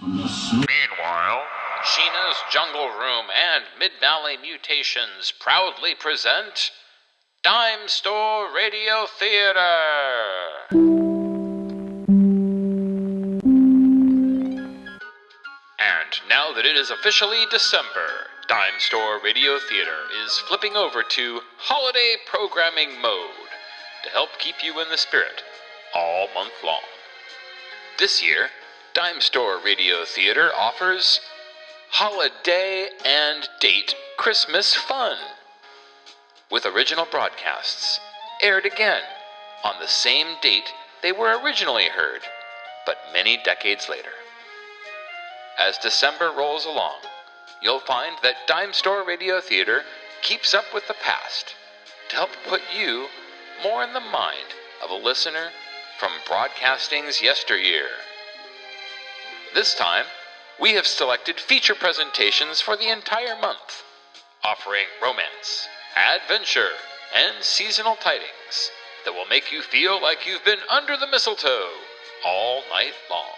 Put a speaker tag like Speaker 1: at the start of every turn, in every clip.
Speaker 1: Meanwhile, Sheena's Jungle Room and Mid-Valley Mutations proudly present Dimestore Radio Theater. And now that it is officially December, Dimestore Radio Theater is flipping over to holiday programming mode to help keep you in the spirit all month long. This year, Dimestore Radio Theater offers Holiday and Date Christmas Fun, with original broadcasts aired again on the same date they were originally heard, but many decades later. As December rolls along, you'll find that Dimestore Radio Theater keeps up with the past to help put you more in the mind of a listener from broadcasting's yesteryear. This time, we have selected feature presentations for the entire month, offering romance, adventure, and seasonal tidings that will make you feel like you've been under the mistletoe all night long.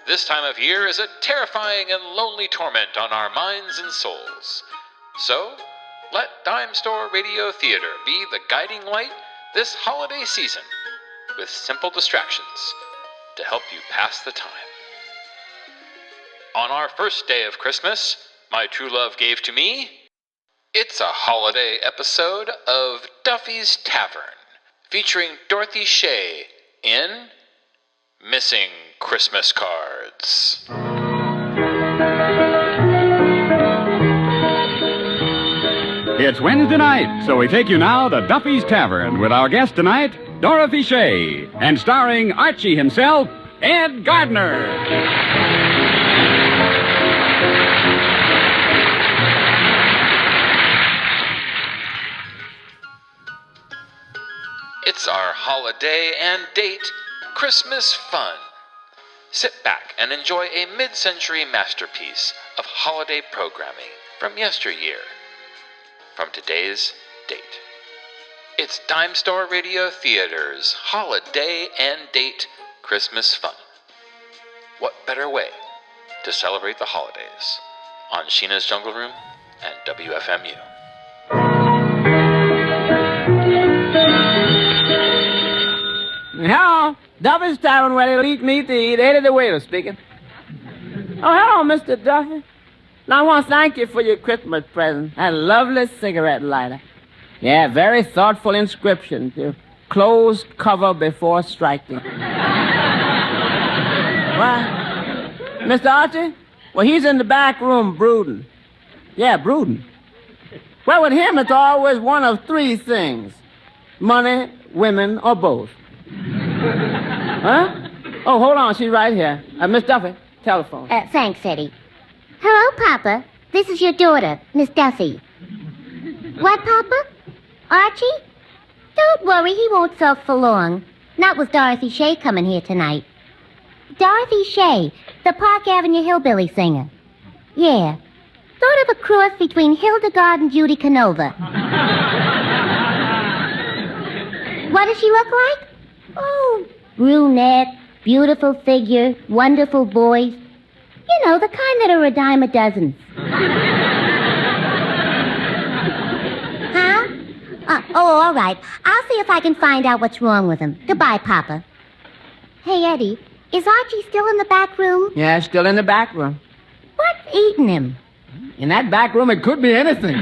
Speaker 1: This time of year is a terrifying and lonely torment on our minds and souls. So, let Dimestore Radio Theater be the guiding light this holiday season, with simple distractions to help you pass the time. On our first day of Christmas, my true love gave to me, it's a holiday episode of Duffy's Tavern, featuring Dorothy Shea in Missing Christmas Cards.
Speaker 2: It's Wednesday night, so we take you now to Duffy's Tavern with our guest tonight, Dorothy Shea, and starring Archie himself, Ed Gardner.
Speaker 1: It's our holiday and date Christmas fun. Sit back and enjoy a mid-century masterpiece of holiday programming from yesteryear. From today's date. It's Dimestore Radio Theater's holiday and date Christmas fun. What better way to celebrate the holidays on Sheena's Jungle Room and WFMU?
Speaker 3: Hello, Duffy's Tavern, where they'll eat meat to eat. Eddie the waiter speaking. Oh, hello, Mr. Duffy. Now, I want to thank you for your Christmas present. That lovely cigarette lighter. Yeah, very thoughtful inscription, too. Close cover before striking. What? Mr. Archie? Well, he's in the back room brooding. Yeah, brooding. Well, with him, it's always one of three things. Money, women, or both. Huh? Oh, hold on. She's right here. Miss Duffy, telephone.
Speaker 4: Thanks, Eddie. Hello, Papa. This is your daughter, Miss Duffy. What, Papa? Archie? Don't worry, he won't sulk for long. Not with Dorothy Shea coming here tonight. Dorothy Shea, the Park Avenue hillbilly singer. Yeah. Sort of a cross between Hildegard and Judy Canova. What does she look like? Oh, brunette, beautiful figure, wonderful voice. You know, the kind that are a dime a dozen. Huh? All right. I'll see if I can find out what's wrong with him. Goodbye, Papa. Hey, Eddie, is Archie still in the back room?
Speaker 3: Yeah, still in the back room.
Speaker 4: What's eating him?
Speaker 3: In that back room, it could be anything.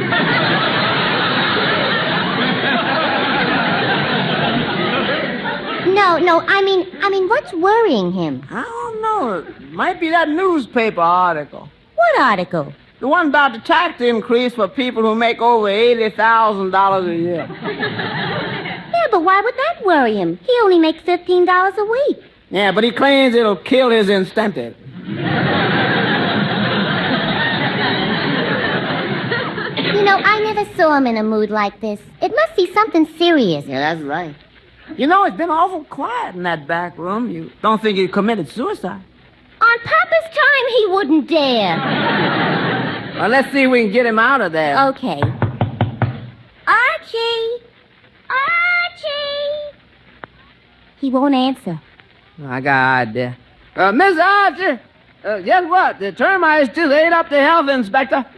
Speaker 4: No, I mean, what's worrying him?
Speaker 3: I don't know. It might be that newspaper article.
Speaker 4: What article?
Speaker 3: The one about the tax increase for people who make over $80,000 a year.
Speaker 4: Yeah, but why would that worry him? He only makes $15 a week.
Speaker 3: Yeah, but he claims it'll kill his incentive.
Speaker 4: You know, I never saw him in a mood like this. It must be something serious.
Speaker 3: Yeah, that's right. You know, it's been awful quiet in that back room. You don't think he committed suicide?
Speaker 4: On Papa's time, he wouldn't dare.
Speaker 3: Well, let's see if we can get him out of there.
Speaker 4: Okay. Archie! Archie! He won't answer.
Speaker 3: I got an idea. Miss Archie! Guess what? The termites just ate up the health inspector.
Speaker 4: Archie!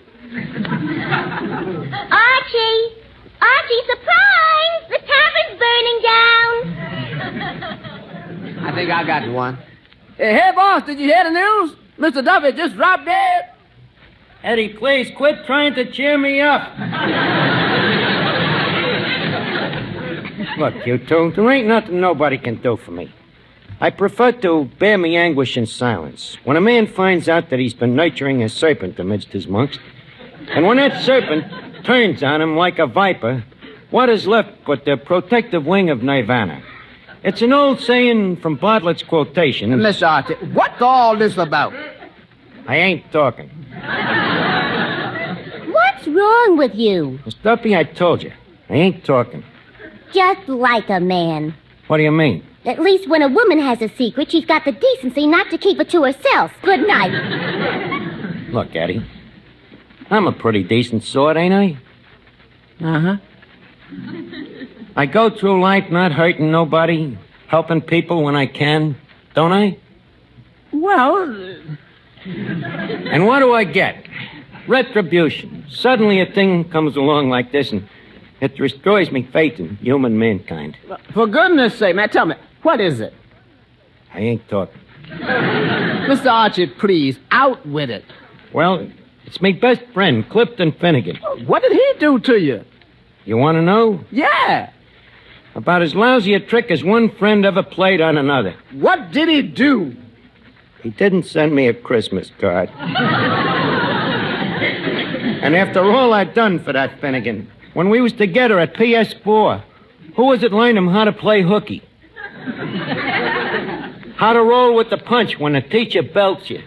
Speaker 4: Archie, surprise! The tavern's burning down.
Speaker 3: I think I got one. Hey, boss, did you hear the news? Mr. Duffy just dropped dead.
Speaker 5: Eddie, please quit trying to cheer me up. Look, you two, there ain't nothing nobody can do for me. I prefer to bear me anguish in silence. When a man finds out that he's been nurturing a serpent amidst his monks, and when that serpent turns on him like a viper, what is left but the protective wing of nirvana? It's an old saying from Bartlett's quotation.
Speaker 3: Mr. Archie, what's all this about?
Speaker 5: I ain't talking.
Speaker 4: What's wrong with you?
Speaker 5: Miss Duffy, I told you. I ain't talking.
Speaker 4: Just like a man.
Speaker 5: What do you mean?
Speaker 4: At least when a woman has a secret, she's got the decency not to keep it to herself. Good night.
Speaker 5: Look, Eddie, I'm a pretty decent sort, ain't I?
Speaker 3: Uh-huh.
Speaker 5: I go through life not hurting nobody, helping people when I can, don't I?
Speaker 3: Well...
Speaker 5: And what do I get? Retribution. Suddenly a thing comes along like this and it destroys me faith in human mankind.
Speaker 3: For goodness sake, man, tell me, what is it?
Speaker 5: I ain't talking.
Speaker 3: Mr. Archie, please, out with it.
Speaker 5: Well, it's my best friend, Clifton Finnegan.
Speaker 3: What did he do to you?
Speaker 5: You want to know?
Speaker 3: Yeah.
Speaker 5: About as lousy a trick as one friend ever played on another.
Speaker 3: What did he do?
Speaker 5: He didn't send me a Christmas card. And after all I'd done for that Finnegan, when we was together at PS4, who was it learned him how to play hooky? How to roll with the punch when the teacher belts you?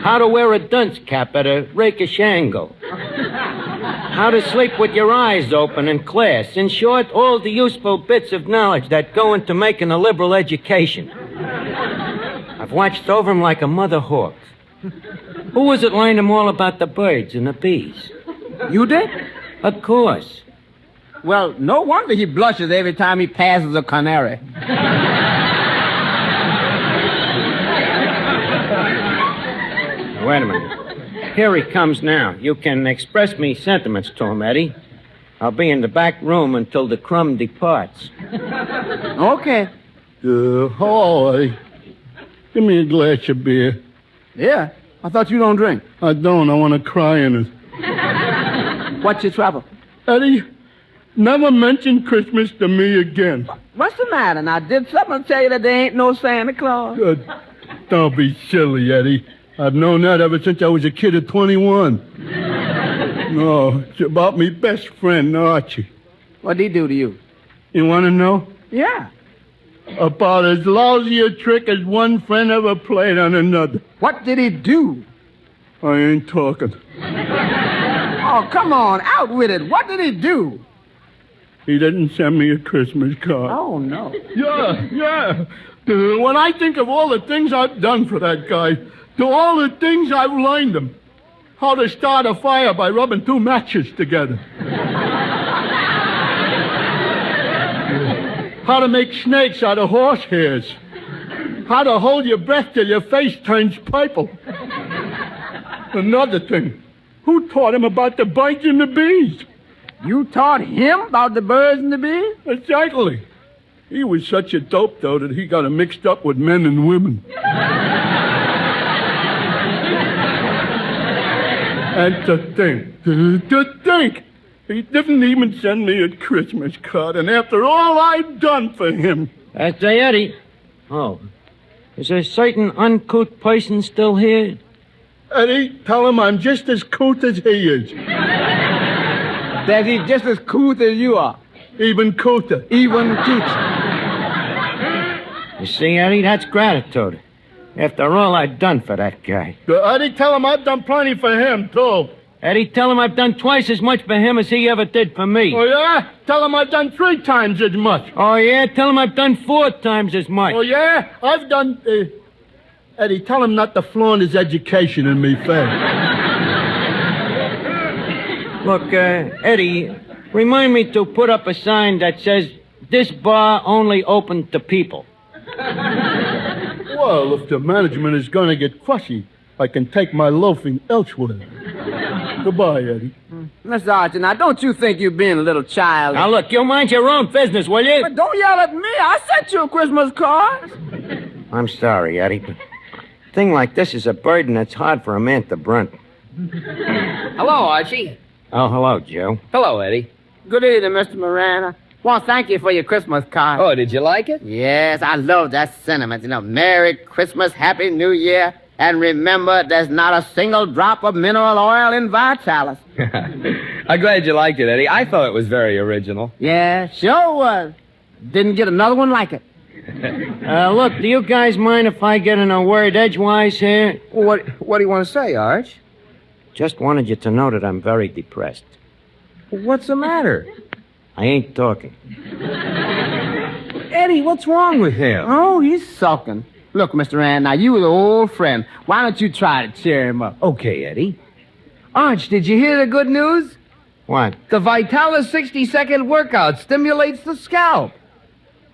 Speaker 5: How to wear a dunce cap at a rakish angle? How to sleep with your eyes open in class? In short, all the useful bits of knowledge that go into making a liberal education. I've watched over him like a mother hawk. Who was it learned him all about the birds and the bees?
Speaker 3: You did?
Speaker 5: Of course.
Speaker 3: Well, no wonder he blushes every time he passes a canary.
Speaker 5: Wait a minute. Here he comes now. You can express me sentiments to him, Eddie. I'll be in the back room until the crumb departs.
Speaker 3: Okay.
Speaker 6: How are you? Give me a glass of beer.
Speaker 3: Yeah, I thought you don't drink.
Speaker 6: I don't. I want to cry in it.
Speaker 3: What's your trouble?
Speaker 6: Eddie, never mention Christmas to me again.
Speaker 3: What's the matter? Now, did someone tell you that there ain't no Santa Claus?
Speaker 6: Don't be silly, Eddie. I've known that ever since I was a kid of 21. No, it's about me best friend, Archie.
Speaker 3: What'd he do to you?
Speaker 6: You want to know?
Speaker 3: Yeah.
Speaker 6: About as lousy a trick as one friend ever played on another.
Speaker 3: What did he do?
Speaker 6: I ain't talking.
Speaker 3: Oh, come on, out with it. What did he do?
Speaker 6: He didn't send me a Christmas card.
Speaker 3: Oh, no.
Speaker 6: Yeah. When I think of all the things I've done for that guy, to all the things I've learned him, how to start a fire by rubbing two matches together, how to make snakes out of horse hairs, how to hold your breath till your face turns purple. Another thing, who taught him about the birds and the bees?
Speaker 3: You taught him about the birds and the bees?
Speaker 6: Exactly. He was such a dope, though, that he got him mixed up with men and women. And to think, he didn't even send me a Christmas card, and after all I'd done for him.
Speaker 5: Say, Eddie. Oh, is there a certain uncouth person still here?
Speaker 6: Eddie, tell him I'm just as couth as he is.
Speaker 3: That he's just as couth as you are.
Speaker 6: Even couther.
Speaker 3: Even couth.
Speaker 5: You see, Eddie, that's gratitude. After all I've done for that guy.
Speaker 6: Eddie, tell him I've done plenty for him, too.
Speaker 5: Eddie, tell him I've done twice as much for him as he ever did for me.
Speaker 6: Oh, yeah? Tell him I've done 3 times as much.
Speaker 5: Oh, yeah? Tell him I've done 4 times as much.
Speaker 6: Oh, yeah? I've done... Eddie, tell him not to flaunt his education in me face.
Speaker 5: Look, Eddie, remind me to put up a sign that says, "This bar only open to people."
Speaker 6: Whoa, Well, if the management is going to get fussy, I can take my loafing elsewhere. Goodbye, Eddie.
Speaker 3: Mr. Archie, now don't you think you're being a little child?
Speaker 5: Now, look, you mind your own business, will you?
Speaker 3: But don't yell at me. I sent you a Christmas card.
Speaker 5: I'm sorry, Eddie, but a thing like this is a burden that's hard for a man to brunt.
Speaker 7: Hello, Archie.
Speaker 5: Oh, hello, Joe.
Speaker 7: Hello, Eddie.
Speaker 3: Good evening, Mr. Miranda. Well, thank you for your Christmas card.
Speaker 7: Oh, did you like it?
Speaker 3: Yes, I love that sentiment. Merry Christmas, Happy New Year, and remember, there's not a single drop of mineral oil in Vitalis.
Speaker 7: I'm glad you liked it, Eddie. I thought it was very original.
Speaker 3: Yeah, sure was. Didn't get another one like it.
Speaker 5: Look, do you guys mind if I get in a word edgewise here?
Speaker 7: What do you want to say, Arch?
Speaker 5: Just wanted you to know that I'm very depressed.
Speaker 7: What's the matter?
Speaker 5: I ain't talking.
Speaker 7: Eddie, what's wrong with him?
Speaker 3: Oh, he's sulking. Look, Mr. Rand, now you were the old friend. Why don't you try to cheer him up?
Speaker 7: Okay, Eddie. Arch, did you hear the good news?
Speaker 5: What?
Speaker 7: The Vitalis 60-second workout stimulates the scalp.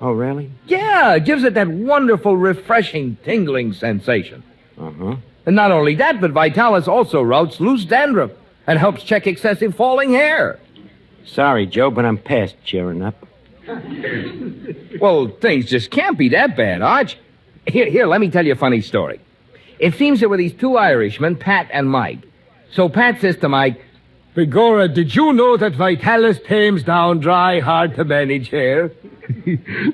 Speaker 5: Oh, really?
Speaker 7: Yeah, it gives it that wonderful, refreshing, tingling sensation.
Speaker 5: Uh-huh.
Speaker 7: And not only that, but Vitalis also routs loose dandruff and helps check excessive falling hair.
Speaker 5: Sorry, Joe, but I'm past cheering up.
Speaker 7: Well, things just can't be that bad, Arch. Here, let me tell you a funny story. It seems there were these two Irishmen, Pat and Mike. So Pat says to Mike, "Begorra, did you know that Vitalis tames down dry, hard-to-manage hair?"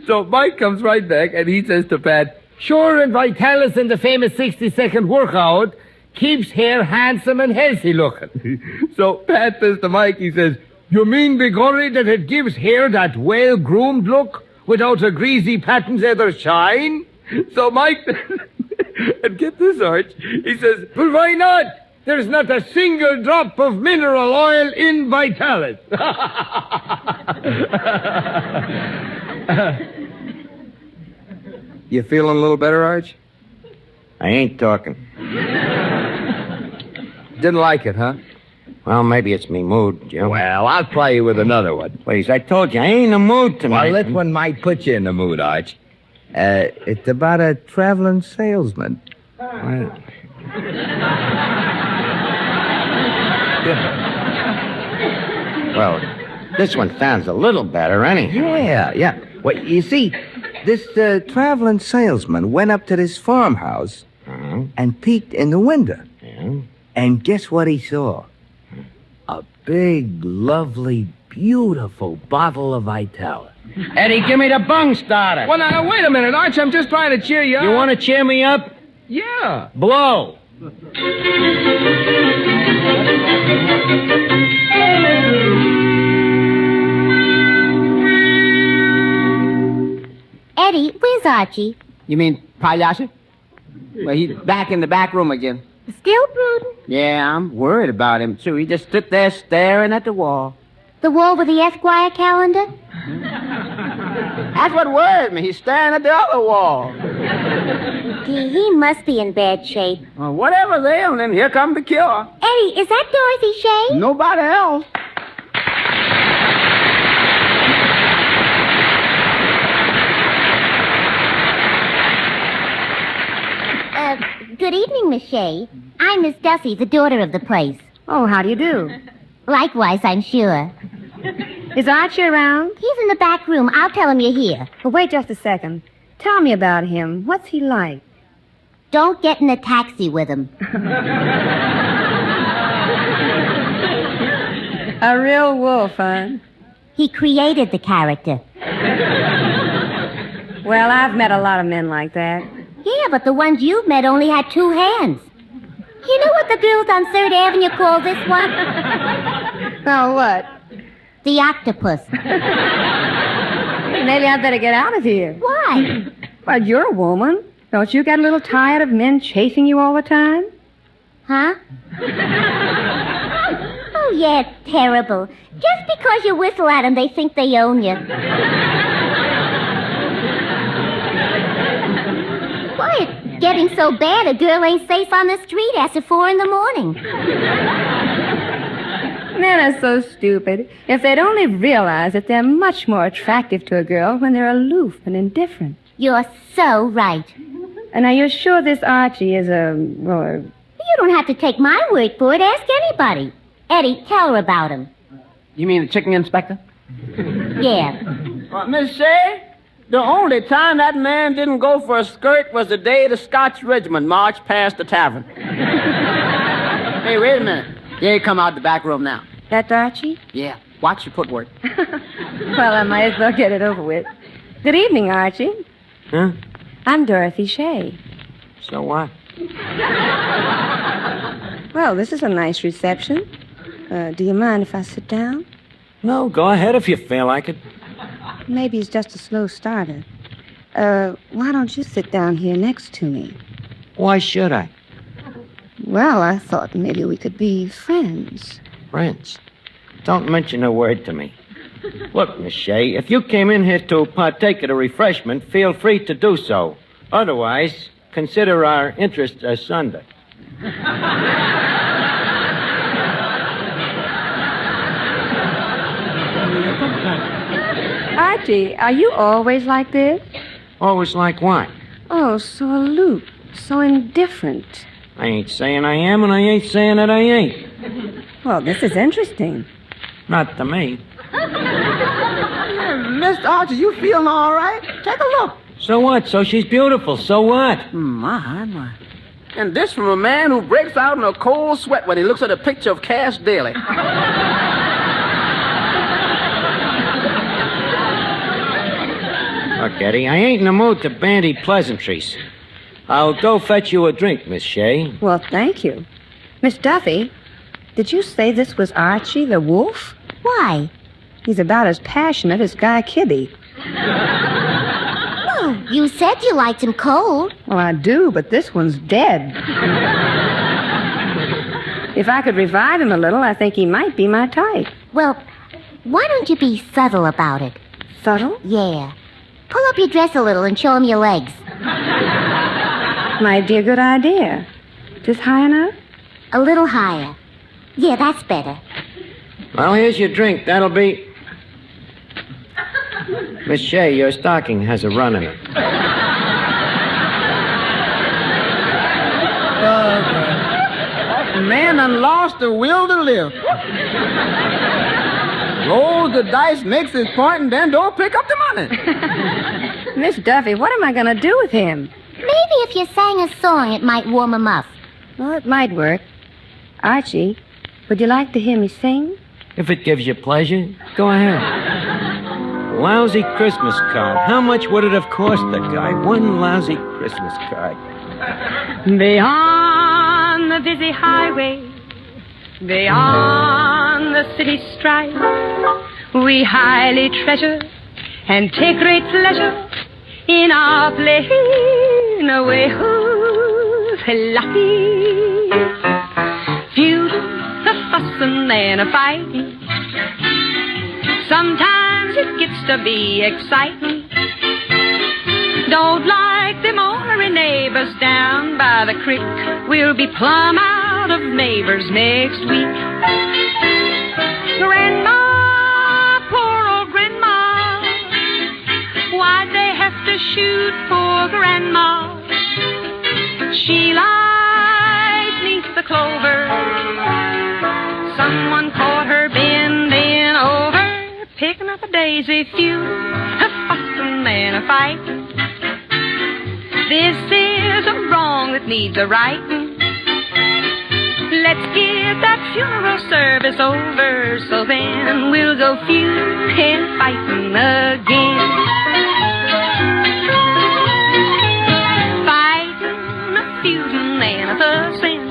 Speaker 7: So Mike comes right back, and he says to Pat, "Sure, and Vitalis in the famous 60-second workout keeps hair handsome and healthy looking." So Pat says to Mike, he says, "You mean, begorry, that it gives hair that well-groomed look without a greasy patent leather shine?" So Mike, and get this, Arch, he says, "But why not? There's not a single drop of mineral oil in Vitalis." You feeling a little better, Arch?
Speaker 5: I ain't talking.
Speaker 7: Didn't like it, huh?
Speaker 5: Well, maybe it's me mood, Joe.
Speaker 7: Well, I'll try you with another one.
Speaker 5: Please, I told you, I ain't in the mood tonight.
Speaker 7: Well, this one might put you in the mood, Arch. It's about a traveling salesman.
Speaker 5: Well, this one sounds a little better, anyhow.
Speaker 7: Yeah. Well, you see, this traveling salesman went up to this farmhouse and peeked in the window.
Speaker 5: Yeah.
Speaker 7: And guess what he saw? A big, lovely, beautiful bottle of Vitalis.
Speaker 5: Eddie, give me the bung starter.
Speaker 7: Well, now, wait a minute, Arch. I'm just trying to cheer you up.
Speaker 5: You want to cheer me up?
Speaker 7: Yeah.
Speaker 5: Blow.
Speaker 4: Eddie, where's Archie?
Speaker 3: You mean Payashi? Well, he's back in the back room again.
Speaker 4: Still brooding?
Speaker 3: Yeah, I'm worried about him, too. He just stood there staring at the wall.
Speaker 4: The wall with the Esquire calendar?
Speaker 3: That's what worried me. He's staring at the other wall.
Speaker 4: Gee, he must be in bad shape.
Speaker 3: Well, whatever's ailing him, here comes the cure.
Speaker 4: Eddie, is that Dorothy Shay?
Speaker 3: Nobody else.
Speaker 4: Good evening, Miss Shay. I'm Miss Duffy, the daughter of the place.
Speaker 8: Oh, how do you do?
Speaker 4: Likewise, I'm sure.
Speaker 8: Is Archie around?
Speaker 4: He's in the back room. I'll tell him you're here.
Speaker 8: Well, wait just a second. Tell me about him. What's he like?
Speaker 4: Don't get in a taxi with him.
Speaker 8: A real wolf, huh?
Speaker 4: He created the character.
Speaker 8: Well, I've met a lot of men like that.
Speaker 4: Yeah, but the ones you've met only had 2 hands. You know what the girls on 3rd Avenue call this one?
Speaker 8: Oh, what?
Speaker 4: The octopus.
Speaker 8: Maybe I'd better get out of here.
Speaker 4: Why?
Speaker 8: Well, you're a woman. Don't you get a little tired of men chasing you all the time?
Speaker 4: Huh? Oh, yeah, terrible. Just because you whistle at them, they think they own you. Why, it's getting so bad a girl ain't safe on the street after 4 in the morning.
Speaker 8: Men are so stupid. If they'd only realize that they're much more attractive to a girl when they're aloof and indifferent.
Speaker 4: You're so right.
Speaker 8: And are you sure this Archie is well...
Speaker 4: You don't have to take my word for it. Ask anybody. Eddie, tell her about him.
Speaker 3: You mean the chicken inspector?
Speaker 4: Yeah.
Speaker 3: Miss Shea, the only time that man didn't go for a skirt was the day the Scotch regiment marched past the tavern. Hey, wait a minute. Here he come out the back room now.
Speaker 8: That's Archie?
Speaker 3: Yeah. Watch your footwork.
Speaker 8: Well, I might as well get it over with. Good evening, Archie.
Speaker 5: Huh?
Speaker 8: I'm Dorothy Shea.
Speaker 5: So what?
Speaker 8: Well, this is a nice reception. Do you mind if I sit down?
Speaker 5: No, go ahead if you feel like it.
Speaker 8: Maybe it's just a slow starter. Why don't you sit down here next to me?
Speaker 5: Why should I?
Speaker 8: Well, I thought maybe we could be friends.
Speaker 5: Friends? Don't mention a word to me. Look, Miss Shea, if you came in here to partake of the refreshment, feel free to do so. Otherwise, consider our interests asunder.
Speaker 8: Archie, are you always like this?
Speaker 5: Always like what?
Speaker 8: Oh, so aloof, so indifferent.
Speaker 5: I ain't saying I am, and I ain't saying that I ain't.
Speaker 8: Well, this is interesting.
Speaker 5: Not to me.
Speaker 3: Mr. Archie, you feeling all right? Take a look.
Speaker 5: So what? So she's beautiful. So what?
Speaker 3: My. And this from a man who breaks out in a cold sweat when he looks at a picture of Cash Daly.
Speaker 5: Look, Eddie, I ain't in the mood to bandy pleasantries. I'll go fetch you a drink, Miss Shea.
Speaker 8: Well, thank you. Miss Duffy, did you say this was Archie the wolf?
Speaker 4: Why?
Speaker 8: He's about as passionate as Guy Kibbe.
Speaker 4: Well, you said you liked him cold.
Speaker 8: Well, I do, but this one's dead. If I could revive him a little, I think he might be my type.
Speaker 4: Well, why don't you be subtle about it?
Speaker 8: Subtle?
Speaker 4: Yeah. Pull up your dress a little and show him your legs.
Speaker 8: Might be a good idea. Just high enough?
Speaker 4: A little higher. Yeah, that's better.
Speaker 5: Well, here's your drink. That'll be... Miss Shea, your stocking has a run in it.
Speaker 3: The man done lost the will to live. Rolls the dice, makes his point, and then don't pick up the money.
Speaker 8: Miss Duffy, what am I going to do with him?
Speaker 4: Maybe if you sang a song, it might warm him up.
Speaker 8: Well, it might work. Archie, would you like to hear me sing?
Speaker 5: If it gives you pleasure, go ahead. Lousy Christmas card. How much would it have cost the guy? One lousy Christmas card.
Speaker 9: Beyond the busy highway, beyond the city strife, we highly treasure and take great pleasure in our playing away. Who's lucky? Feuding, a fussing and a fighting. Sometimes it gets to be exciting. Don't like them ornery neighbors down by the creek. We'll be plumb out of neighbors next week. Grandma, poor old Grandma, why'd they have to shoot for Grandma? She lied 'neath the clover. Someone caught her bending over, picking up a daisy feud, a fussing and a fighting. This is a wrong that needs a righting. Let's get that funeral service over, so then we'll go feud and fighting again. Fighting, a feuding, and a fussing.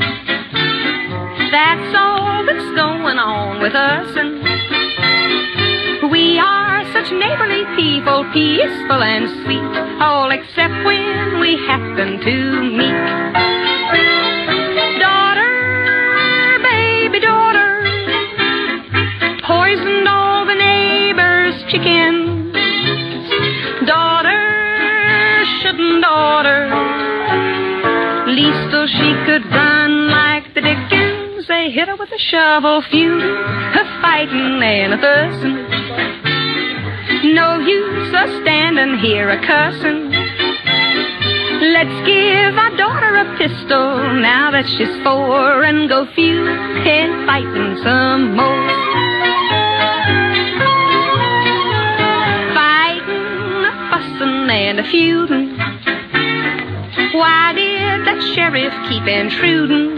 Speaker 9: That's all that's going on with us, and we are such neighborly people, peaceful and sweet, all except when we happen to meet. Daughter, baby daughter, poisoned all the neighbors' chickens. Daughter, shouldn't daughter, least so she could run like the Dickens. They hit her with a shovel, feud, a fighting and a fussing. No use of standing here a cussing. Let's give our daughter a pistol now that she's 4 and go feud and fighting some more. Fighting, a fussing, and a feuding. Why did that sheriff keep intruding?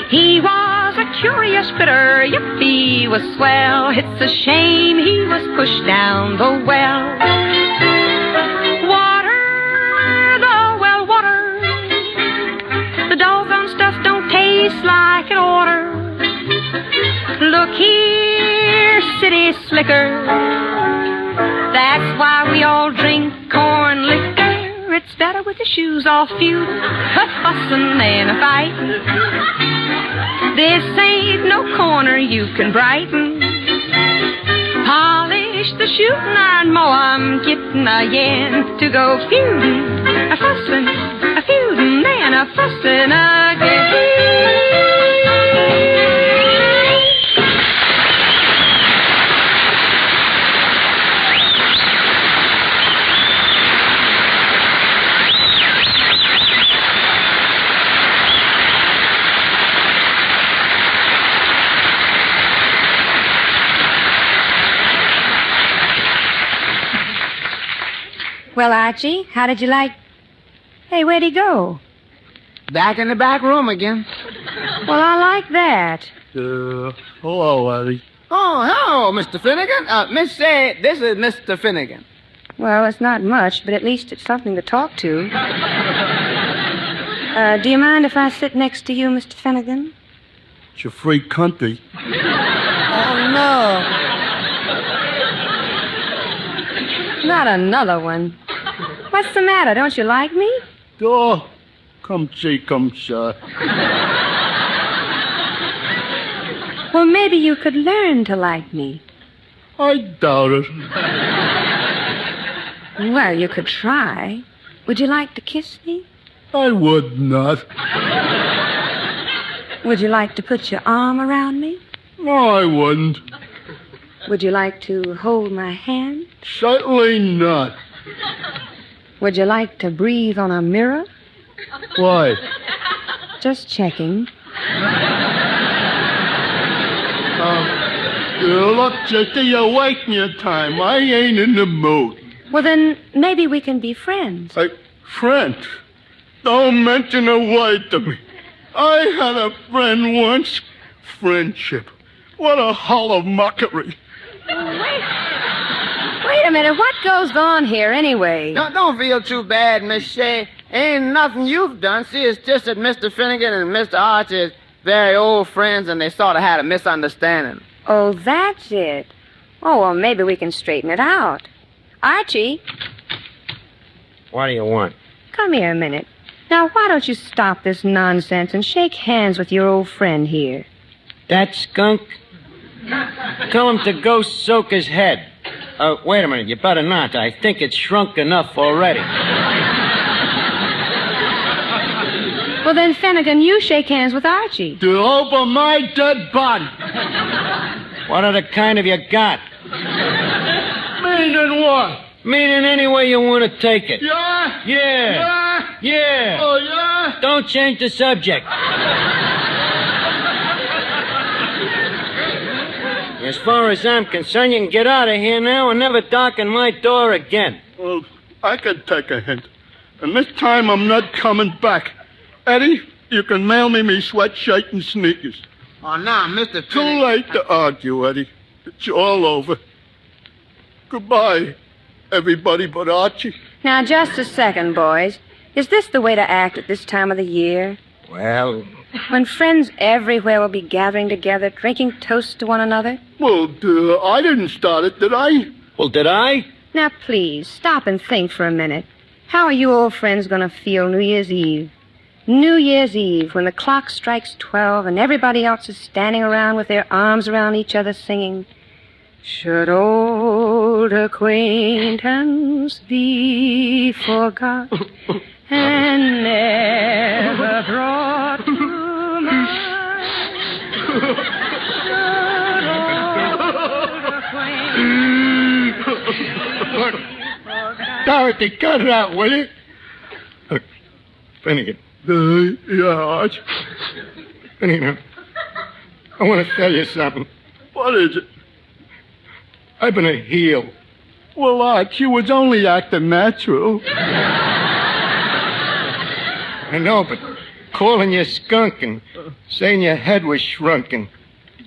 Speaker 9: He was a curious critter, yippee was swell. It's a shame he was pushed down the well. The doggone stuff don't taste like it oughter. Look here, city slicker. That's why we all drink corn liquor. It's better with your shoes off, feud, a fussin' and a fightin'. This ain't no corner you can brighten. Polish the shooting iron more. I'm getting a yen to go feudin', a fussin', a feudin', and a fussin' again.
Speaker 8: Well, Archie, how did you like... Hey, where'd he go?
Speaker 3: Back in the back room again.
Speaker 8: Well, I like that.
Speaker 6: Hello, Eddie.
Speaker 3: Oh, hello, Mr. Finnegan. Miss Say, this is Mr. Finnegan.
Speaker 8: Well, it's not much, but at least it's something to talk to. Do you mind if I sit next to you, Mr. Finnegan?
Speaker 6: It's a free country.
Speaker 3: Oh, no.
Speaker 8: Not another one. What's the matter? Don't you like me?
Speaker 6: Oh, come see, come sir.
Speaker 8: Well, maybe you could learn to like me.
Speaker 6: I doubt it.
Speaker 8: Well, you could try. Would you like to kiss me?
Speaker 6: I would not.
Speaker 8: Would you like to put your arm around me?
Speaker 6: No, I wouldn't.
Speaker 8: Would you like to hold my hand?
Speaker 6: Certainly not.
Speaker 8: Would you like to breathe on a mirror?
Speaker 6: Why?
Speaker 8: Just checking.
Speaker 6: Look, sister, you're wasting your time. I ain't in the mood.
Speaker 8: Well, then maybe we can be friends.
Speaker 6: Friends? Don't mention a word to me. I had a friend once. Friendship. What a hollow mockery.
Speaker 8: Wait a minute. What goes on here anyway?
Speaker 3: Don't feel too bad, Miss Shea. Ain't nothing you've done. See, it's just that Mr. Finnegan and Mr. Archie is very old friends, and they sort of had a misunderstanding.
Speaker 8: Oh, that's it. Oh, well, maybe we can straighten it out. Archie,
Speaker 5: What do you want?
Speaker 8: come here a minute. Now, why don't you stop this nonsense and shake hands with your old friend here?
Speaker 5: That skunk? Tell him to go soak his head. Wait a minute, you better not. I think it's shrunk enough already.
Speaker 8: Well, then, Finnegan, you shake hands with Archie.
Speaker 6: To open my dead body.
Speaker 5: What other kind have you got?
Speaker 6: Meaning what?
Speaker 5: Meaning any way you want to take it.
Speaker 6: Yeah?
Speaker 5: Yeah. Yeah.
Speaker 6: Oh, yeah?
Speaker 5: Don't change the subject. As far as I'm concerned, you can get out of here now and never darken my door again.
Speaker 6: Well, I could take a hint. And this time I'm not coming back. Eddie, you can mail me sweatshirt and sneakers.
Speaker 3: Oh, now, Mr.
Speaker 6: Too
Speaker 3: Finnegan.
Speaker 6: late to argue, Eddie. It's all over. Goodbye, everybody but Archie.
Speaker 8: Now, just a second, boys. Is this the way to act at this time of the year?
Speaker 5: Well,
Speaker 8: When friends everywhere will be gathering together, drinking toasts to one another?
Speaker 6: Well, I didn't start it, did I?
Speaker 5: well, did I?
Speaker 8: Now, please, stop and think for a minute. How are you old friends going to feel New Year's Eve? New Year's Eve, when the clock strikes 12 and everybody else is standing around with their arms around each other singing, "Should old acquaintance be forgot and never brought to mind? Should old acquaintance
Speaker 6: Dorothy, cut it out, will you? Finnegan. Yeah, Arch. Finnegan, I want to tell you something. What is it? I've been a heel. Well, Arch, you was only acting natural. I know, but calling you skunk and saying your head was shrunken.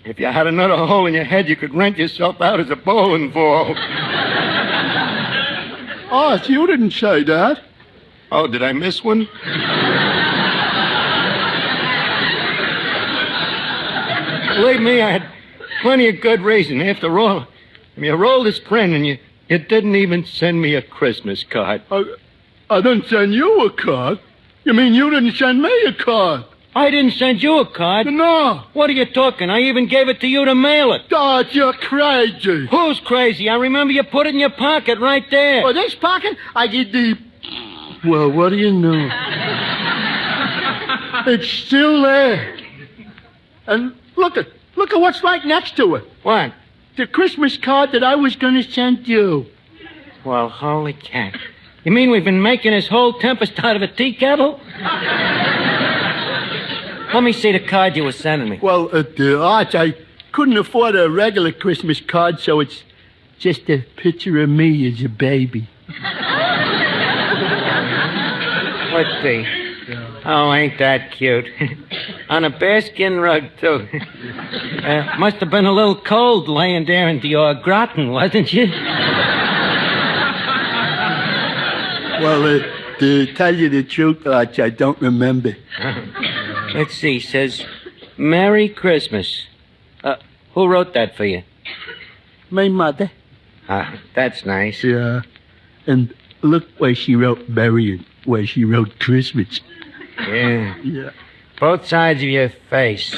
Speaker 6: If you had another hole in your head, you could rent yourself out as a bowling ball. Arch, you didn't say that. Oh, did I miss one? Believe me, I had plenty of good reason. After all, your oldest friend, and you didn't even send me a Christmas card. I didn't send you a card? You mean you didn't send me a card?
Speaker 5: I didn't send you a card.
Speaker 6: No.
Speaker 5: What are you talking? I even gave it to you to mail it.
Speaker 6: Dad, you're crazy.
Speaker 5: Who's crazy? I remember you put it in your pocket right there.
Speaker 6: Oh, this pocket? I did the... Well, what do you know? It's still there. And look at what's right next to it.
Speaker 5: What?
Speaker 6: The Christmas card that I was going to send you.
Speaker 5: Well, holy cat. You mean we've been making this whole tempest out of a tea kettle? Let me see the card you were sending me.
Speaker 6: Well, Arch, I couldn't afford a regular Christmas card, so it's just a picture of me as a baby.
Speaker 5: Let's see. Oh, ain't that cute? On a bearskin rug, too. Must have been a little cold laying there in your gratin, wasn't you?
Speaker 6: Well, to tell you the truth, Arch, I don't remember.
Speaker 5: Let's see. Says, Merry Christmas. Who wrote that for you?
Speaker 6: My mother.
Speaker 5: That's nice.
Speaker 6: Yeah. And look where she wrote Merry and where she wrote Christmas.
Speaker 5: Yeah.
Speaker 6: Yeah.
Speaker 5: Both sides of your face.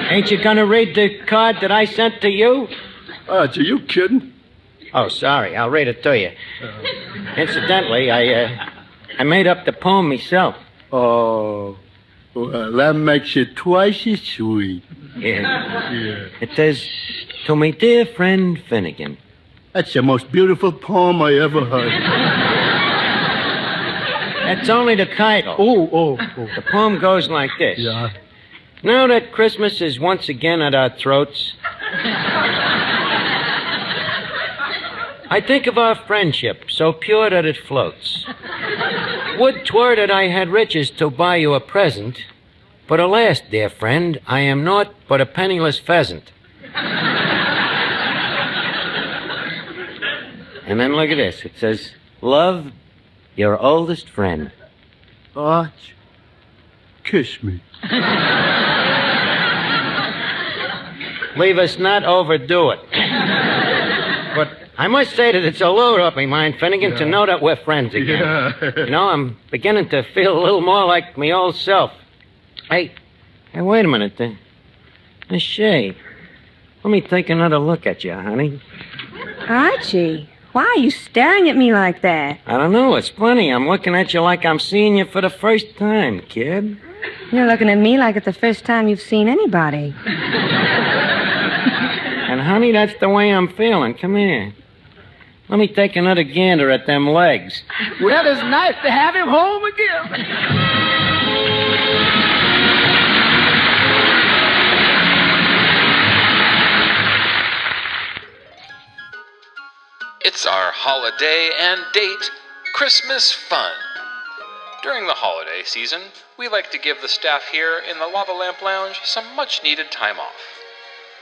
Speaker 5: Ain't you gonna read the card that I sent to you?
Speaker 6: Arch, are you kidding?
Speaker 5: Oh, sorry. I'll read it to you. Incidentally, I made up the poem myself.
Speaker 6: Oh, well, that makes it twice as sweet.
Speaker 5: Yeah.
Speaker 6: Yeah.
Speaker 5: It says, to my dear friend Finnegan.
Speaker 6: That's the most beautiful poem I ever heard.
Speaker 5: That's only the title.
Speaker 6: Oh.
Speaker 5: The poem goes like this.
Speaker 6: Yeah.
Speaker 5: Now that Christmas is once again at our throats, I think of our friendship, so pure that it floats. Would 'twere that I had riches to buy you a present, but alas, dear friend, I am naught but a penniless pheasant. And then look at this. It says, love, your oldest friend.
Speaker 6: Arch, kiss me.
Speaker 5: Leave us not overdo it. But I must say that it's a load off my mind, Finnegan, to know that we're friends again.
Speaker 6: Yeah.
Speaker 5: You know, I'm beginning to feel a little more like my old self. Hey, wait a minute. The shade. Let me take another look at you, honey.
Speaker 8: Archie, why are you staring at me like that?
Speaker 5: I don't know. It's funny. I'm looking at you like I'm seeing you for the first time, kid.
Speaker 8: You're looking at me like it's the first time you've seen anybody.
Speaker 5: And, honey, that's the way I'm feeling. Come here. Let me take another gander at them legs.
Speaker 3: Well, it's nice to have him home again.
Speaker 1: It's our holiday and date Christmas fun. During the holiday season, we like to give the staff here in the Lava Lamp Lounge some much-needed time off.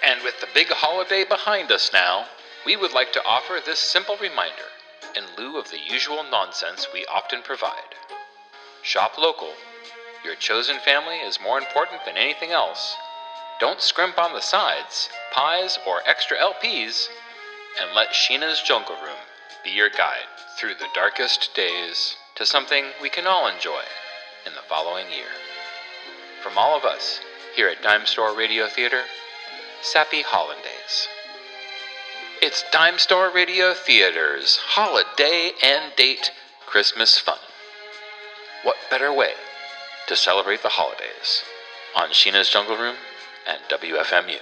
Speaker 1: And with the big holiday behind us now, we would like to offer this simple reminder in lieu of the usual nonsense we often provide. Shop local. Your chosen family is more important than anything else. Don't scrimp on the sides, pies, or extra LPs, and let Sheena's Jungle Room be your guide through the darkest days to something we can all enjoy in the following year. From all of us here at Dimestore Radio Theater, Sappy Hollandaise. It's Dimestore Radio Theater's holiday and date Christmas fun. What better way to celebrate the holidays on Sheena's Jungle Room and WFMU?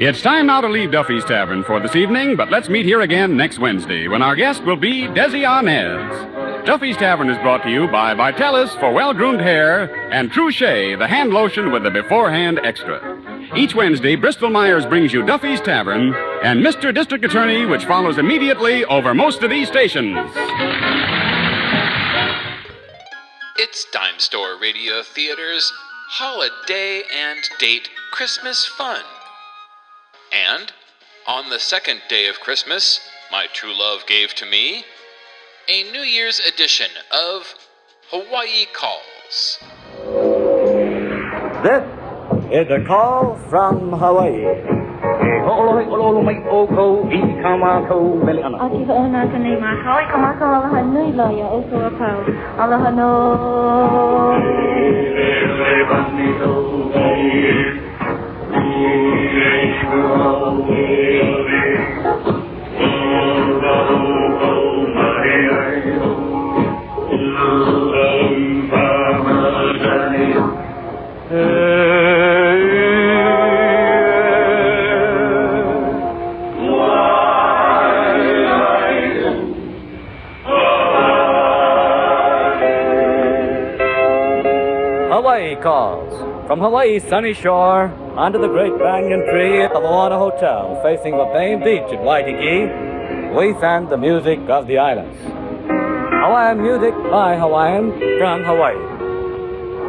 Speaker 2: It's time now to leave Duffy's Tavern for this evening, but let's meet here again next Wednesday when our guest will be Desi Arnaz. Duffy's Tavern is brought to you by Vitalis for well-groomed hair and True Shea, the hand lotion with the beforehand extra. Each Wednesday, Bristol Myers brings you Duffy's Tavern and Mr. District Attorney, which follows immediately over most of these stations.
Speaker 1: It's Dimestore Radio Theater's Holiday and Date Christmas Fun. And on the second day of Christmas, my true love gave to me a New Year's edition of Hawaii Calls.
Speaker 10: This is a call from Hawaii. Hawaii Calls. From Hawaii's sunny shore, under the great banyan tree of the Moana Hotel, facing the famed beach at Waikiki, we send the music of the islands. Hawaiian music by Hawaiian from Hawaii.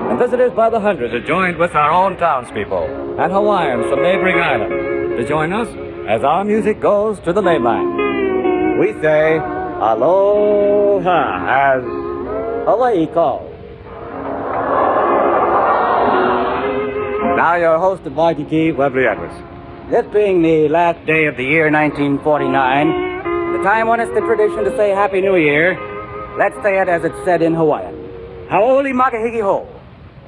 Speaker 10: And visitors by the hundreds are joined with our own townspeople and Hawaiians from neighboring islands to join us as our music goes to the mainland. We say aloha as Hawaii Calls. Now your host of Waikiki, Webley Edwards. This being the last day of the year 1949, the time when it's the tradition to say Happy New Year, let's say it as it's said in Hawaiian. Hau'oli makahiki ho.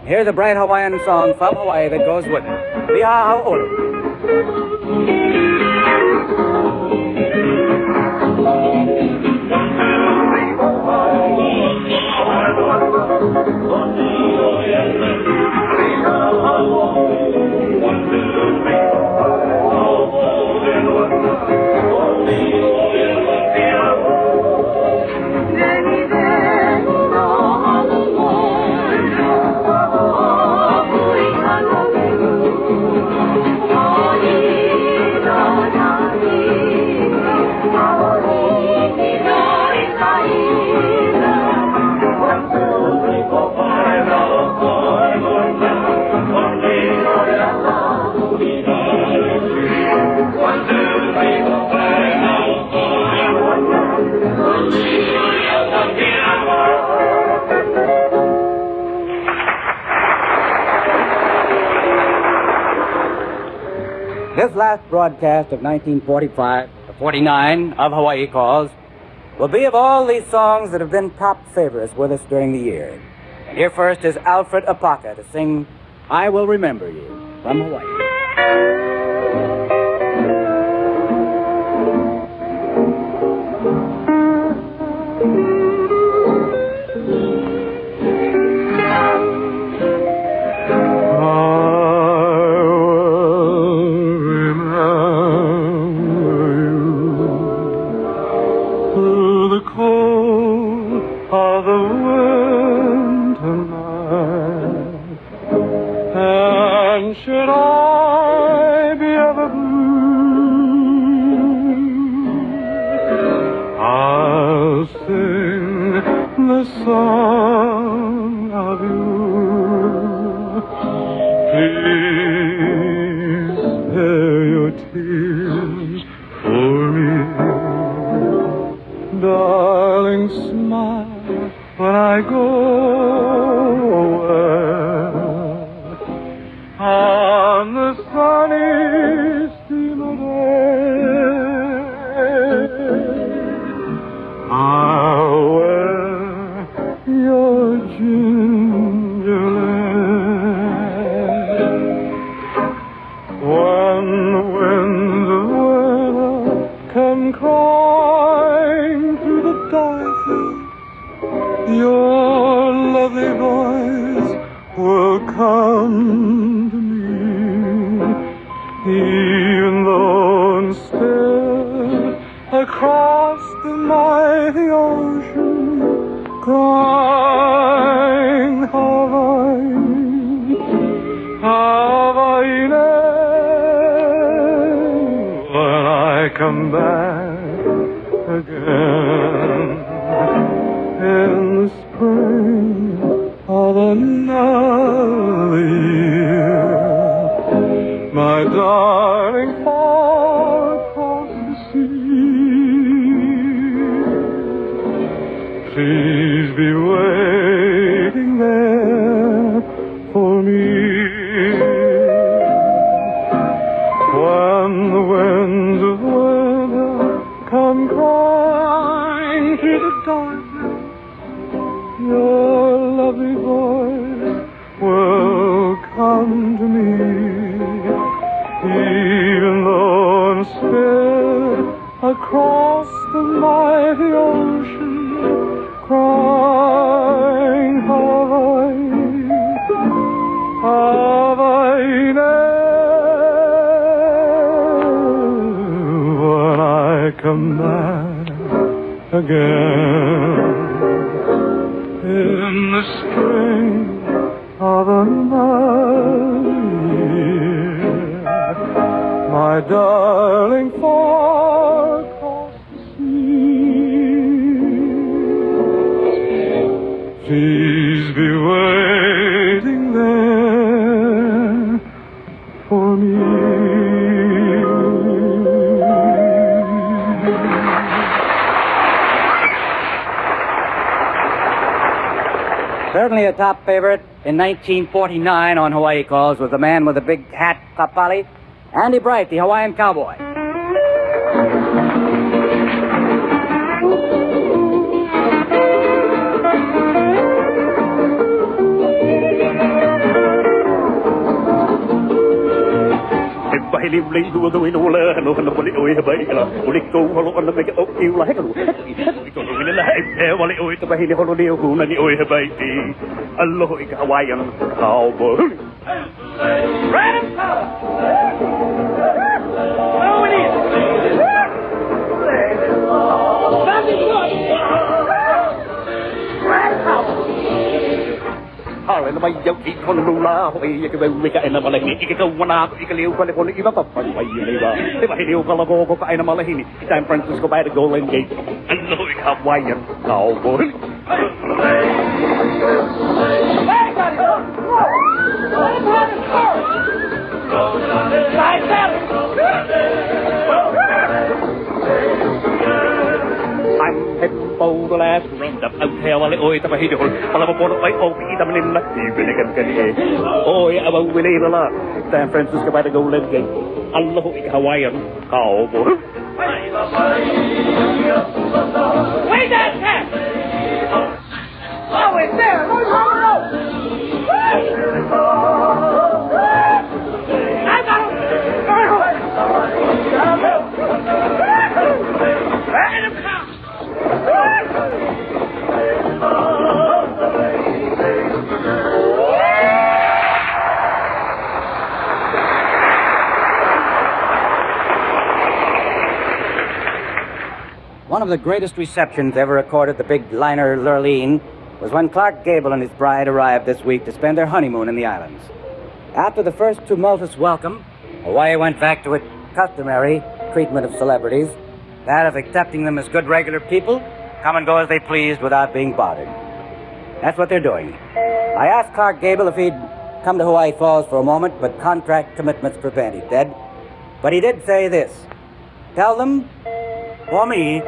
Speaker 10: Here's a bright Hawaiian song from Hawaii that goes with it. Liha hau'oli. This last broadcast of 1945-49 of Hawaii Calls will be of all these songs that have been top favorites with us during the year. And here first is Alfred Apaka to sing I Will Remember You from Hawaii.
Speaker 11: Should I be ever blue, I'll sing the song of you. Please spare your tears for me. Darling, smile when I go away. On the sunny steamer day, I'll wear your ginger lace. When the winds of winter come crying through the darkness, your lovely voice will come to me. Even crying Hawaii, when I come back again in the spring of another year, my darling, far across the sea, please be waiting there for me. When the winds of winter come crying through the darkness, your lovely voice will come to me, even though I'm still across the mighty ocean, crying Hawaii, Hawaii. When I come back again in the spring of another year, my darling, far across the sea, please be waiting there for me.
Speaker 10: Certainly a top favorite in 1949 on Hawaii Calls was the man with the big hat, Kapali, Andy Bright, the Hawaiian cowboy.
Speaker 11: Hawaiian cowboy.
Speaker 12: Harlan may dấu kỹ con lù la hoy cái bên mình cái nào mà lại cái câu mana cái liu con con iba pa pa hoy liba thế mà liu con lago có cái nào mà lại ni San Francisco by the Golden Gate and look Hawaiian cowboy. I'm heading for the last round up out here while oi ta hi hol pala po no oi o pi ta manin na ti binigan kan e oi aba wili la San Francisco by the Golden Gate Allahu Hawaiian cowboy.
Speaker 13: Wait that cat! Oh, it's there! I got him!
Speaker 10: One of the greatest receptions ever recorded, the big liner Lurleen, was when Clark Gable and his bride arrived this week to spend their honeymoon in the islands. After the first tumultuous welcome, Hawaii went back to its customary treatment of celebrities, that of accepting them as good regular people, come and go as they pleased without being bothered. That's what they're doing. I asked Clark Gable if he'd come to Hawaii Falls for a moment, but contract commitments prevent, he said. But he did say this: tell them, for me,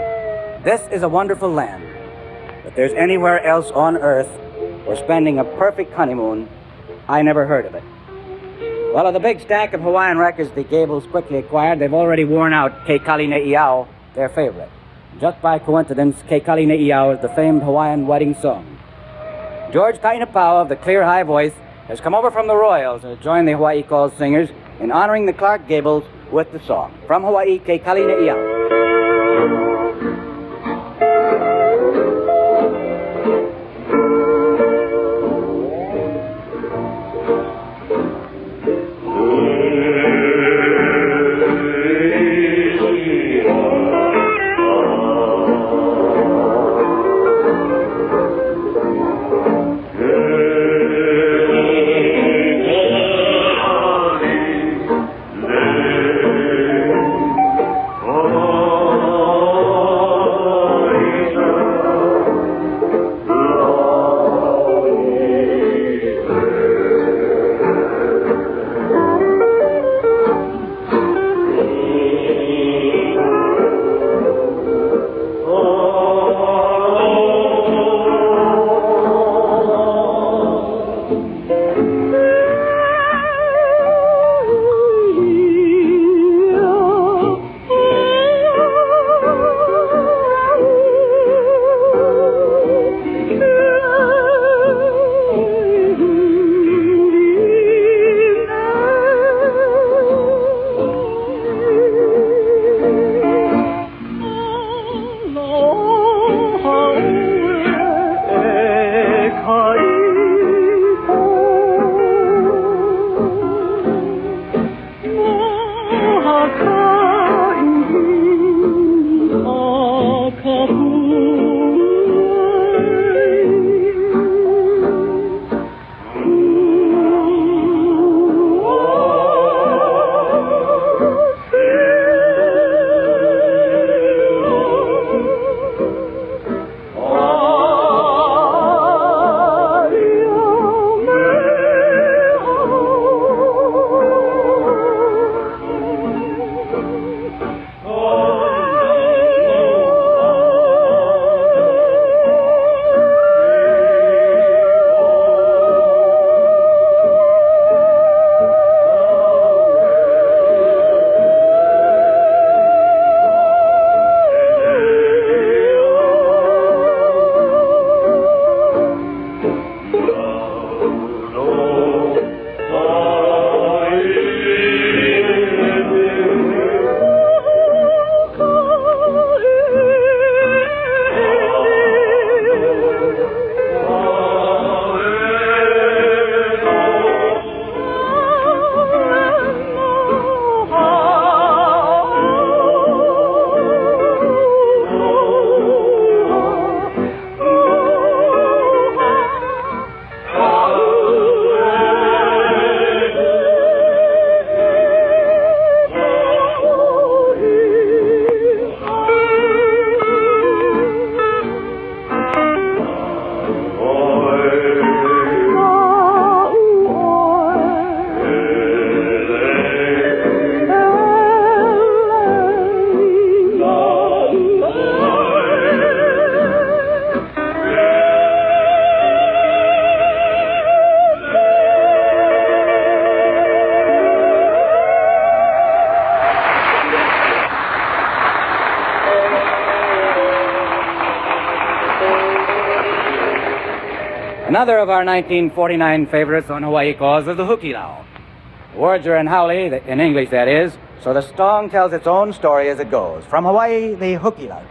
Speaker 10: this is a wonderful land. If there's anywhere else on earth where spending a perfect honeymoon, I never heard of it. Well, of the big stack of Hawaiian records the Gables quickly acquired, they've already worn out Ke Kali Ne'iau, their favorite. Just by coincidence, Ke Kali Ne'iau is the famed Hawaiian wedding song. George Kainapau of the clear high voice has come over from the Royals to join the Hawaii Calls singers in honoring the Clark Gables with the song. From Hawaii, Ke Kali Ne'iau. Another of our 1949 favorites on Hawaii Calls is the hukilau. The words are in Haole, in English that is, so the song tells its own story as it goes. From Hawaii, the hukilau.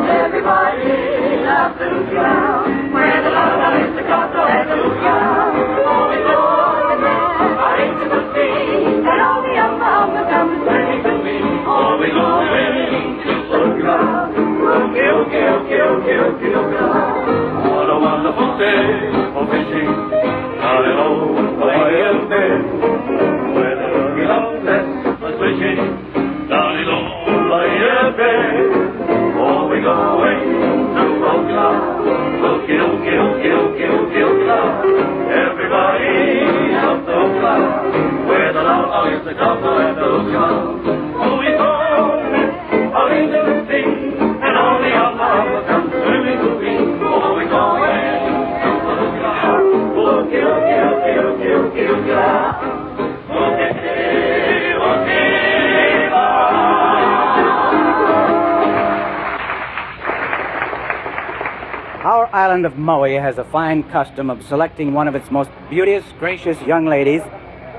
Speaker 13: Everybody loves the luau, where the luau is the castle and the luau. Always on into the sea, and all the young mama come swimming to me. Always on into the luau, what a wonderful day for fishing, down in old Hawaiian Bay, where the luau is fishing, down in old Hawaiian Bay. Oh, we're going to Okla, Okla. Everybody up to Okla, where the law is the couple and the Okla. Oh, we go out into the sea, and all the young mama come swimming to me. Oh, we're going to Okla,
Speaker 10: Our island of Maui has a fine custom of selecting one of its most beauteous, gracious young ladies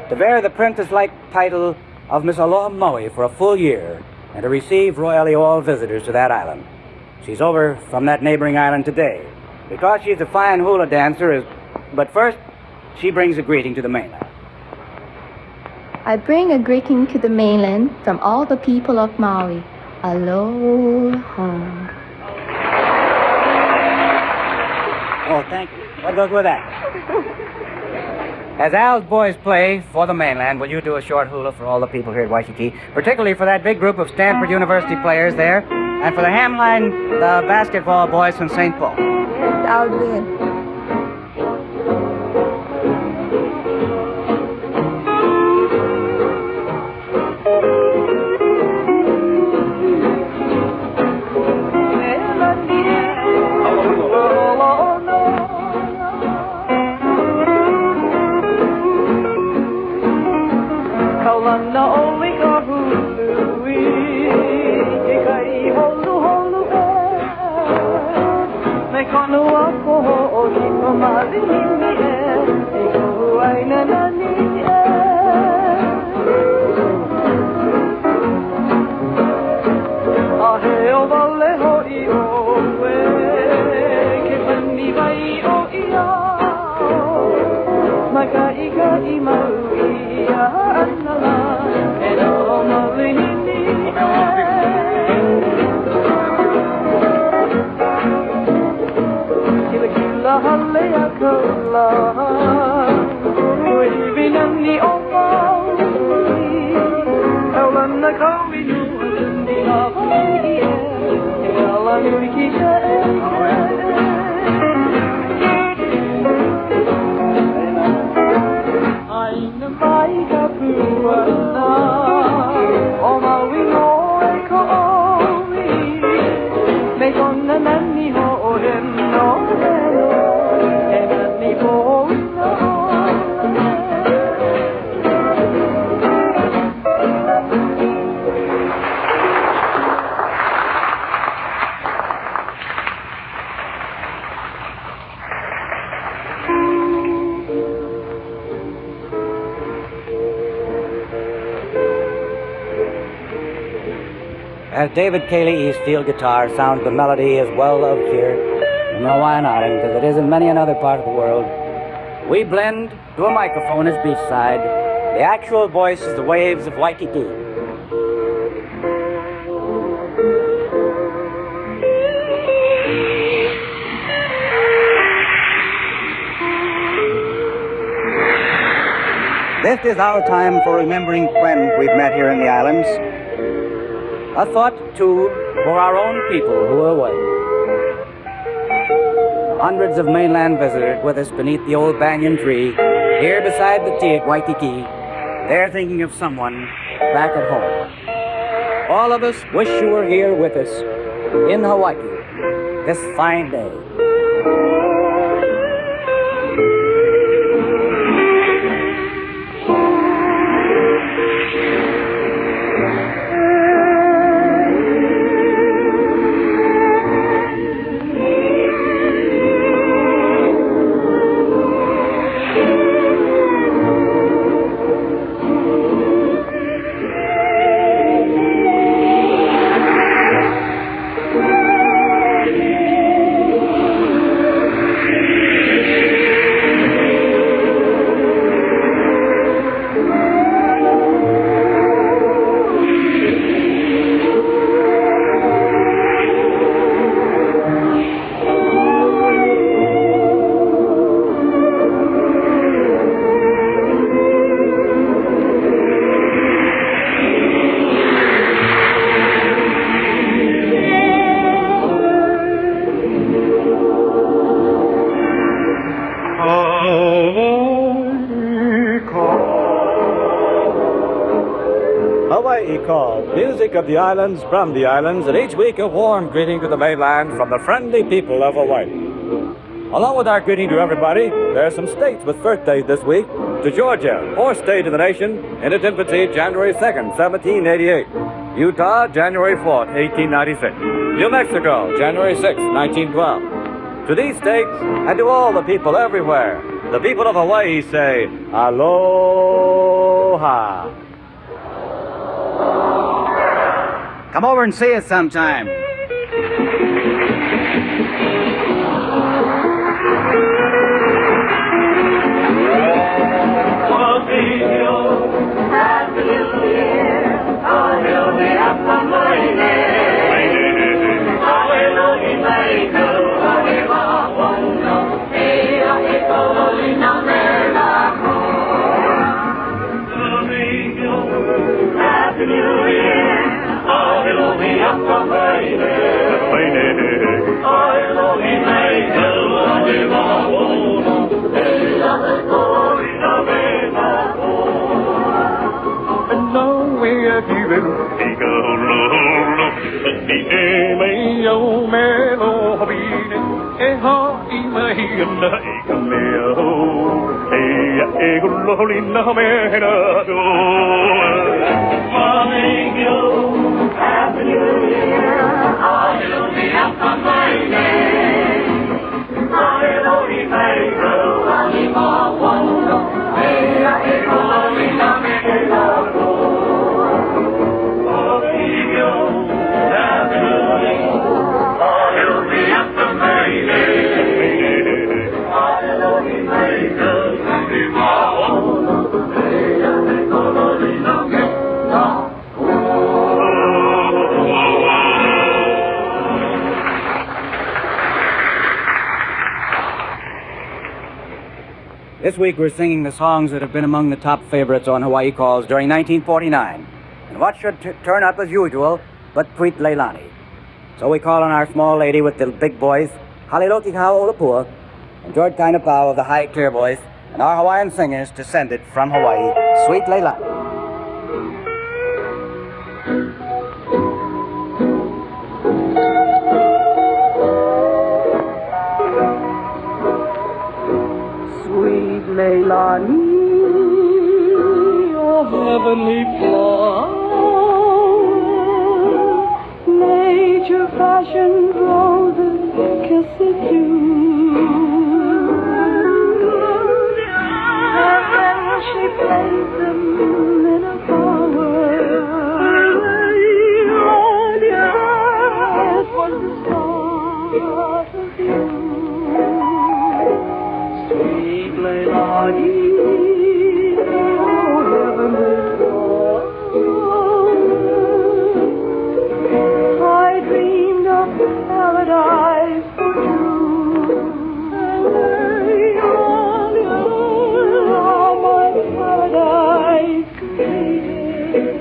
Speaker 10: to bear the princess-like title of Miss Aloha Maui for a full year and to receive royally all visitors to that island. She's over from that neighboring island today because she's a fine hula dancer, but first she brings a greeting to the mainland.
Speaker 14: I bring a greeting to the mainland from all the people of Maui. Aloha.
Speaker 10: Oh, thank you. What goes with that? As Al's boys play for the mainland, will you do a short hula for all the people here at Waikiki, particularly for that big group of Stanford University players there, and for the Hamline, the basketball boys from St. Paul?
Speaker 14: I'll do it.
Speaker 10: As David Cayley's steel guitar sounds the melody as well loved here in the Hawaiian Islands as it is in many another part of the world, we blend to a microphone as beachside the actual voice of the waves of Waikiki. This is our time for remembering friends we've met here in the islands. A thought, too, for our own people who are away. Hundreds of mainland visitors with us beneath the old banyan tree, here beside the tea at Waikiki. They're thinking of someone back at home. All of us wish you were here with us in Hawaii this fine day. Hawaii Calls, music of the islands from the islands, and each week a warm greeting to the mainland from the friendly people of Hawaii. Along with our greeting to everybody, there are some states with birthdays this week. To Georgia, fourth state in the nation, in its infancy, January 2nd, 1788. Utah, January 4th, 1896. New Mexico, January 6th, 1912. To these states, and to all the people everywhere, the people of Hawaii say, Aloha.
Speaker 15: Come over and see us sometime. This week we're singing the songs that have been among the top favorites on Hawaii Calls during 1949. And what should turn up as usual but Tweet Leilani. So we call on our small lady with the big voice, Haliloki Hao Olapua, and George Kainapau of the high clear voice, and our Hawaiian singers to send it from Hawaii, Sweet Leilani.
Speaker 16: Leilani, your heavenly flower, nature fashioned roses, kiss it too. And then she plays them in a bower. It was the start of you. Sweet Leilani, oh heavenly flower, I dreamed of paradise for two, and now my paradise completed,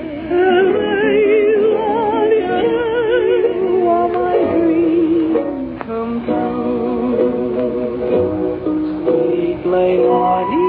Speaker 16: and now my dreams come true. Sweet Leilani,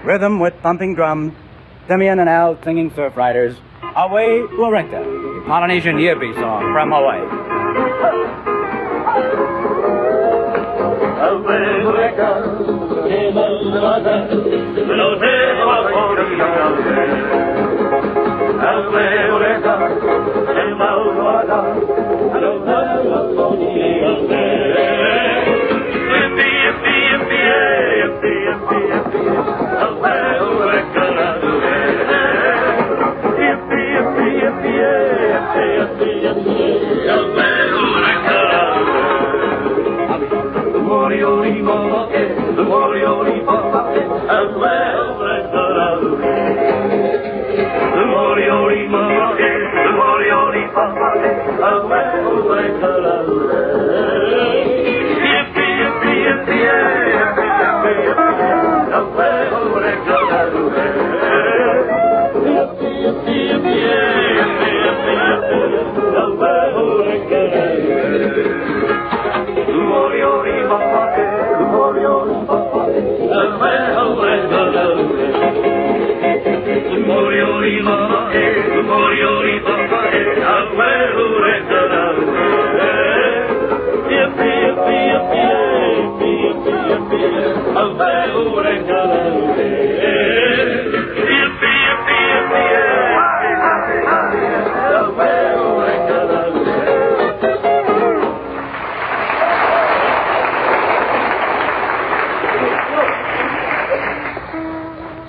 Speaker 15: rhythm with thumping drums, Simeon and Al singing Surf Riders, Away Loretta, the Polynesian yearby song from Hawaii.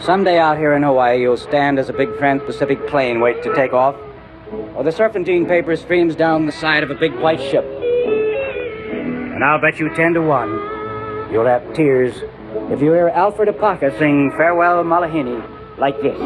Speaker 15: Someday out here in Hawaii, you'll stand as a big Trans-Pacific plane waits to take off, or the serpentine paper streams down the side of a big white ship. And I'll bet you 10 to 1, you'll have tears if you hear Alfred Apaka sing Farewell Malahini like this.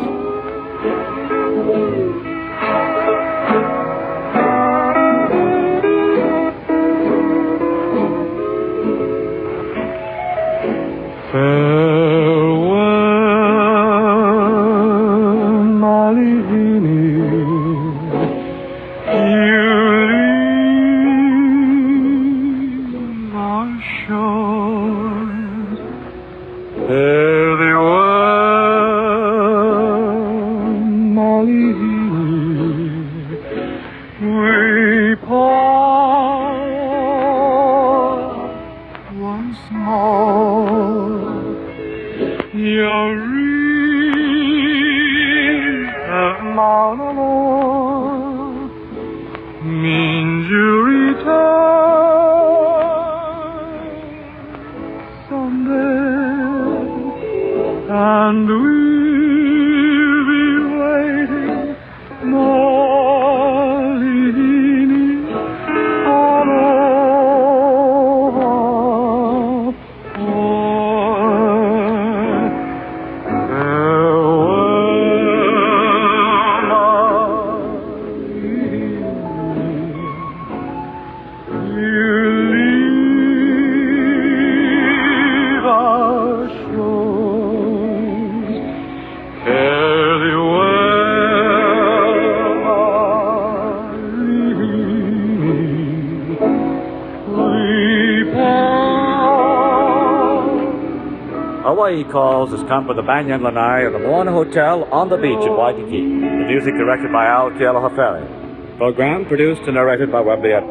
Speaker 15: Hawaii Calls is come with the Banyan Lanai at the Moana Hotel on the beach at Waikiki. The music directed by Al Kealoha. Program produced and narrated by Webb Liet.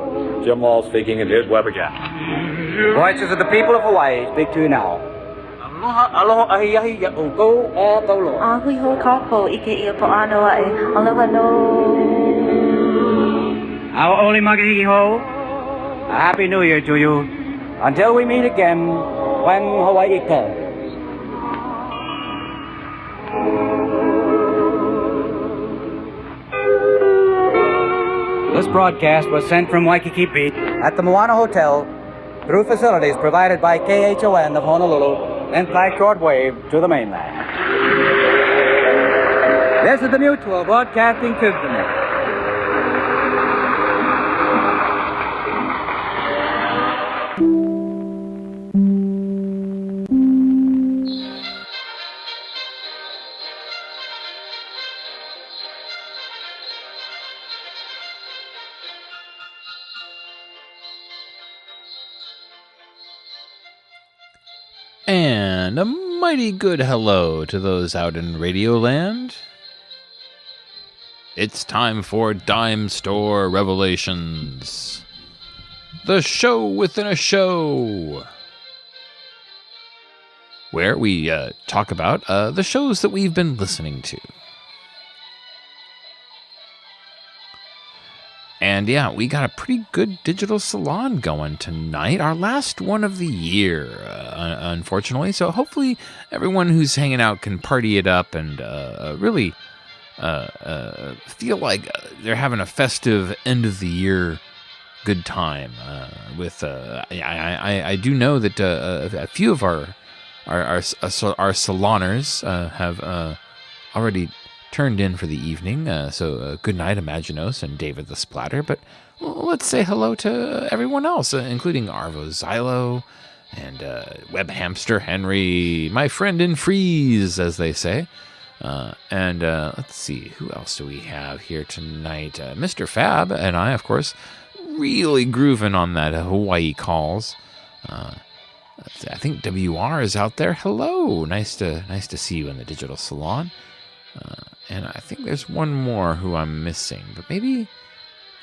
Speaker 15: Jim Wall speaking and Ed Webb again. Voices of the people of Hawaii speak to you now. Aloha, aloha, ahi, ahi, ya uko, e tauloa.
Speaker 17: Ahui ho kapo, ike ia po anoa e, aloha no.
Speaker 15: Our Oli Magahi ho. A Happy New Year to you. Until we meet again, when Hawaii calls. This broadcast was sent from Waikiki Beach at the Moana Hotel through facilities provided by KHON of Honolulu and by shortwave to the mainland. This is the Mutual Broadcasting Company.
Speaker 1: And a mighty good hello to those out in Radioland. It's time for Dime Store Revelations. The show within a show. Where we talk about the shows that we've been listening to. And yeah, we got a pretty good digital salon going tonight. Our last one of the year, unfortunately. So hopefully everyone who's hanging out can party it up and really feel like they're having a festive end of the year good time. I do know that a few of our saloners have already turned in for the evening, so good night, Imaginos and David the Splatter. But let's say hello to everyone else, including Arvo Xylo and Web Hamster Henry, my friend in freeze, as they say. And let's see, who else do we have here tonight? Mr. Fab and I, of course, really grooving on that Hawaii calls. I think WR is out there. Hello, nice to see you in the digital salon. And I think there's one more who I'm missing, but maybe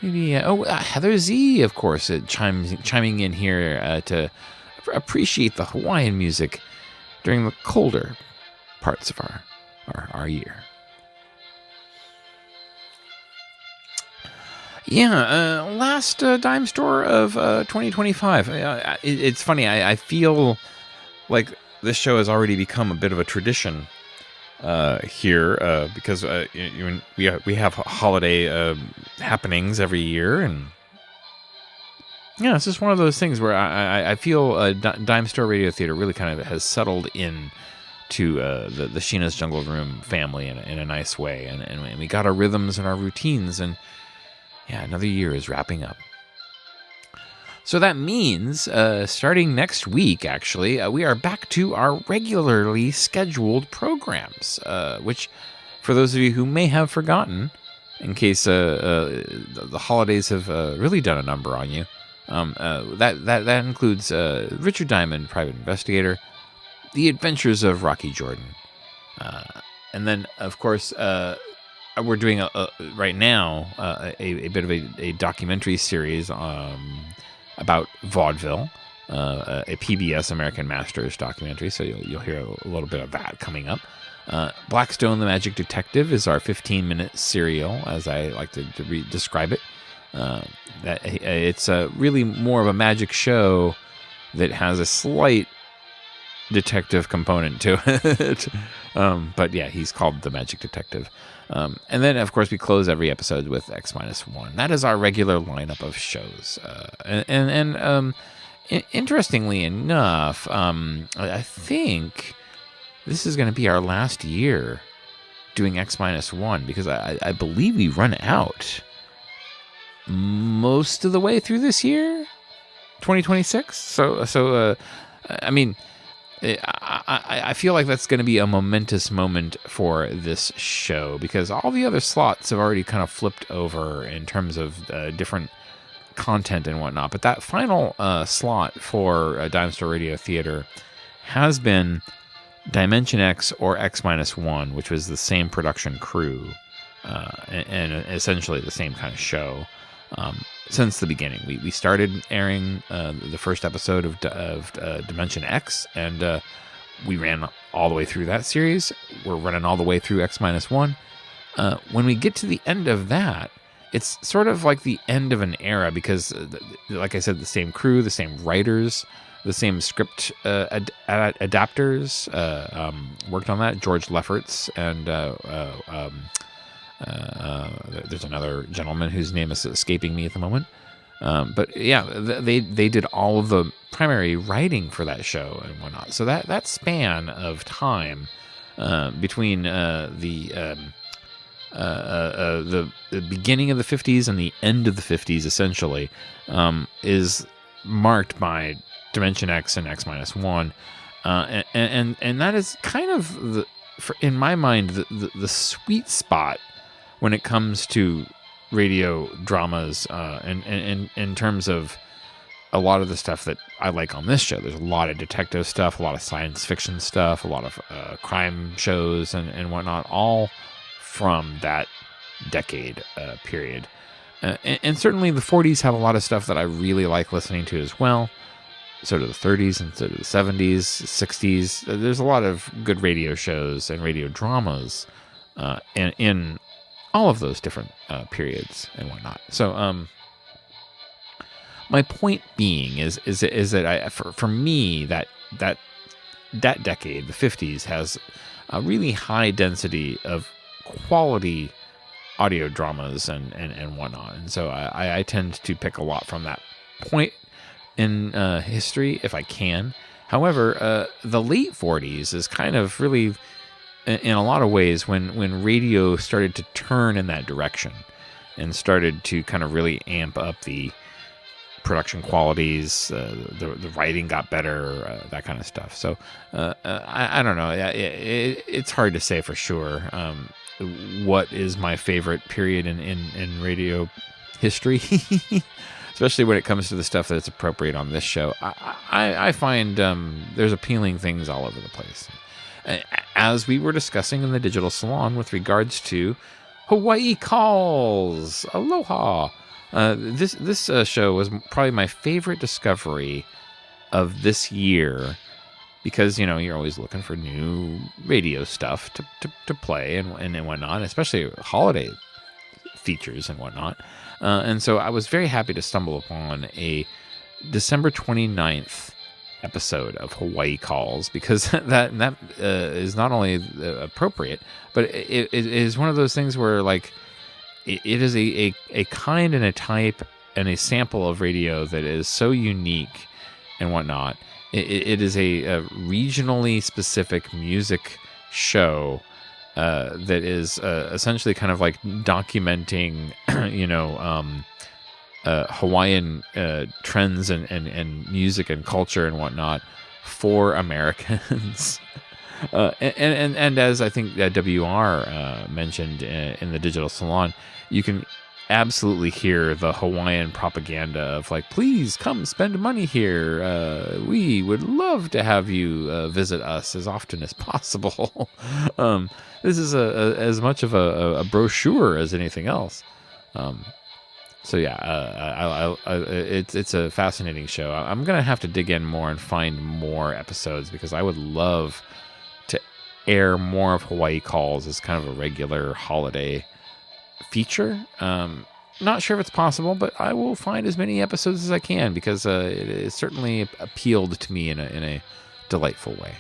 Speaker 1: Heather Z, of course, chiming in here to appreciate the Hawaiian music during the colder parts of our year. Yeah, last Dime Store of 2025. It's funny, I feel like this show has already become a bit of a tradition here because we have holiday happenings every year, and yeah, it's just one of those things where I feel Dime Store Radio Theater really kind of has settled in to the Sheena's Jungle Room family in a nice way, and we got our rhythms and our routines, and yeah, another year is wrapping up. So that means, starting next week, actually, we are back to our regularly scheduled programs, which, for those of you who may have forgotten, in case the holidays have really done a number on you, that includes Richard Diamond, Private Investigator, The Adventures of Rocky Jordan, and then, of course, we're doing right now a bit of a documentary series about vaudeville, a PBS American Masters documentary, so you'll hear a little bit of that coming up. Blackstone the Magic Detective is our 15-minute serial, as I like to describe it. It's really more of a magic show that has a slight detective component to it. But yeah, he's called the Magic Detective. And then, of course, we close every episode with X-1. That is our regular lineup of shows. Interestingly enough, I think this is going to be our last year doing X-1 because I believe we run out most of the way through this year, 2026. So I mean, I feel like that's going to be a momentous moment for this show because all the other slots have already kind of flipped over in terms of different content and whatnot. But that final slot for Dime Store Radio Theater has been Dimension X or X-1, which was the same production crew and essentially the same kind of show. Since the beginning, we started airing the first episode of Dimension X, and we ran all the way through that series. We're running all the way through X-1. When we get to the end of that, it's sort of like the end of an era because, like I said, the same crew, the same writers, the same script adapters worked on that. George Lefferts and there's another gentleman whose name is escaping me at the moment. But yeah, they did all of the primary writing for that show and whatnot. So that span of time between the beginning of the 50s and the end of the 50s, essentially, is marked by Dimension X and X-1. And that is kind of, in my mind, the sweet spot when it comes to radio dramas, and in terms of a lot of the stuff that I like on this show. There's a lot of detective stuff, a lot of science fiction stuff, a lot of crime shows and whatnot, all from that decade period. And certainly the 40s have a lot of stuff that I really like listening to as well. So do the 30s and so do the 70s, 60s. There's a lot of good radio shows and radio dramas in all of those different periods and whatnot. So my point being is that for me that decade, the 50s, has a really high density of quality audio dramas and whatnot. And so I tend to pick a lot from that point in history if I can. However, the late 40s is kind of really, in a lot of ways, when radio started to turn in that direction and started to kind of really amp up the production qualities, the writing got better, that kind of stuff. So I don't know. It's hard to say for sure what is my favorite period in radio history, especially when it comes to the stuff that's appropriate on this show. I find there's appealing things all over the place. As we were discussing in the Digital Salon with regards to Hawaii Calls, aloha. This show was probably my favorite discovery of this year, because you're always looking for new radio stuff to play and whatnot, especially holiday features and whatnot. And so I was very happy to stumble upon a December 29th episode of Hawaii Calls, because that is not only appropriate, but it is one of those things where, like, it is a kind and a type and a sample of radio that is so unique and whatnot. It is a regionally specific music show that is essentially kind of like documenting, Hawaiian trends and music and culture and whatnot for Americans. And as I think WR mentioned in the Digital Salon, you can absolutely hear the Hawaiian propaganda of, like, please come spend money here. We would love to have you visit us as often as possible. This is as much of a brochure as anything else. So yeah, it's a fascinating show. I'm gonna have to dig in more and find more episodes, because I would love to air more of Hawaii Calls as kind of a regular holiday feature. Not sure if it's possible, but I will find as many episodes as I can, because it certainly appealed to me in a delightful way.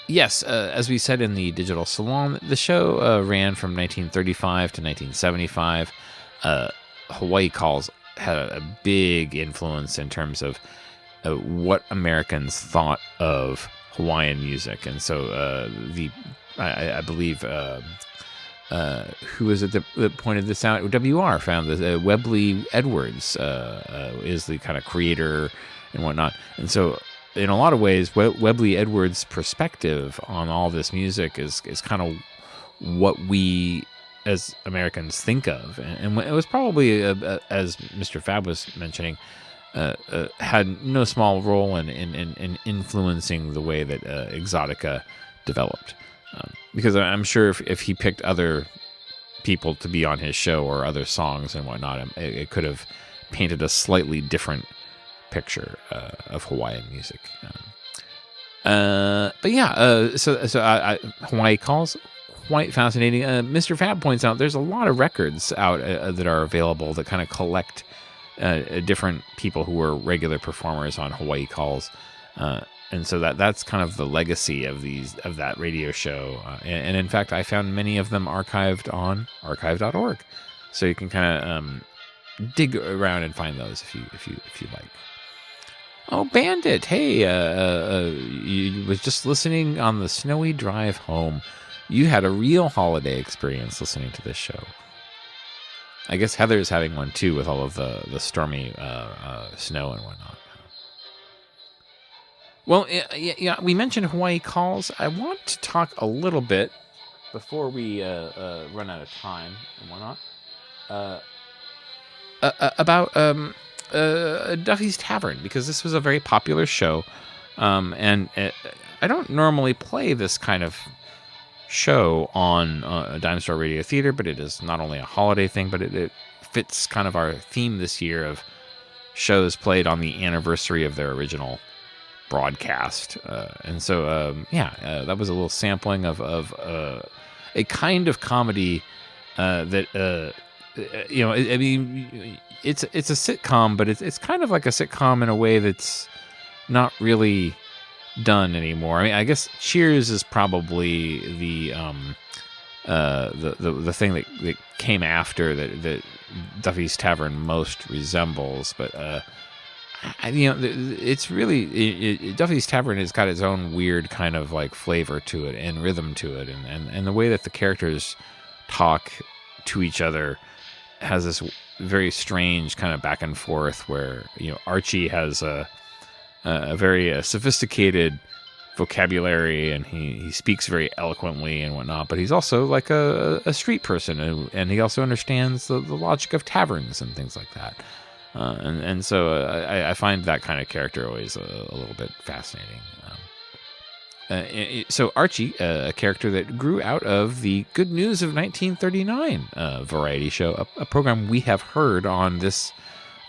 Speaker 1: Yes, as we said in the Digital Salon, the show ran from 1935 to 1975. Hawaii Calls had a big influence in terms of what Americans thought of Hawaiian music. And so I believe, who was it that pointed this out? WR found that Webley Edwards is the kind of creator and whatnot. And so in a lot of ways, Webley Edwards' perspective on all this music is kind of what we as Americans think of. And it was probably, as Mr. Fab was mentioning, had no small role in influencing the way that Exotica developed. Because I'm sure if he picked other people to be on his show or other songs and whatnot, it could have painted a slightly different picture of Hawaiian music. But yeah, so Hawaii Calls, quite fascinating. Mr. Fab points out there's a lot of records out that are available that kind of collect different people who were regular performers on Hawaii Calls. And so that's kind of the legacy of that radio show. And in fact, I found many of them archived on archive.org. So you can kind of dig around and find those if you like. Oh, Bandit! Hey, you was just listening on the snowy drive home. You had a real holiday experience listening to this show. I guess Heather's having one too, with all of the stormy snow and whatnot. Well, yeah, we mentioned Hawaii Calls. I want to talk a little bit before we run out of time and whatnot about Duffy's Tavern, because this was a very popular show, and I don't normally play this kind of show on Dimestore Radio Theater, but it is not only a holiday thing, but it fits kind of our theme this year of shows played on the anniversary of their original broadcast. And so, that was a little sampling of a kind of comedy that, I mean, it's a sitcom, but it's kind of like a sitcom in a way that's not really done anymore. I mean, I guess Cheers is probably the thing that came after that Duffy's Tavern most resembles, but it's really Duffy's Tavern has got its own weird kind of like flavor to it and rhythm to it, and the way that the characters talk to each other has this very strange kind of back and forth where Archie has a very sophisticated vocabulary, and he speaks very eloquently and whatnot, but he's also like a street person, and he also understands the logic of taverns and things like that. And so I find that kind of character always a little bit fascinating. So Archie, a character that grew out of the Good News of 1939 variety show, a program we have heard on this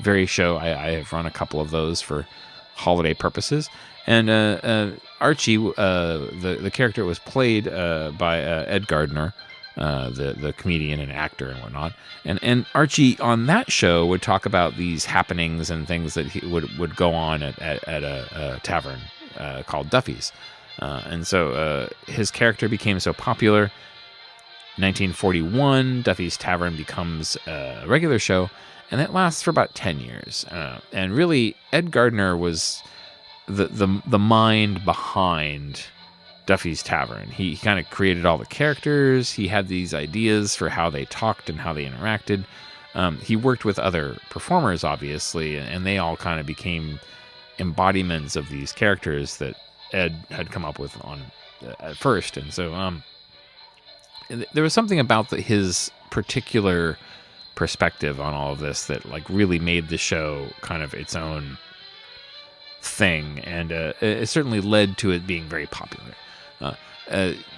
Speaker 1: very show. I have run a couple of those for holiday purposes. And Archie, the character was played by Ed Gardner, the comedian and actor and whatnot. And Archie on that show would talk about these happenings and things that he would go on at a tavern called Duffy's. And so his character became so popular. 1941, Duffy's Tavern becomes a regular show, and that lasts for about 10 years. And really, Ed Gardner was the mind behind Duffy's Tavern. He kind of created all the characters. He had these ideas for how they talked and how they interacted. He worked with other performers, obviously, and they all kind of became embodiments of these characters that Ed had come up with at first. And so there was something about his particular perspective on all of this that like really made the show kind of its own thing, and it certainly led to it being very popular.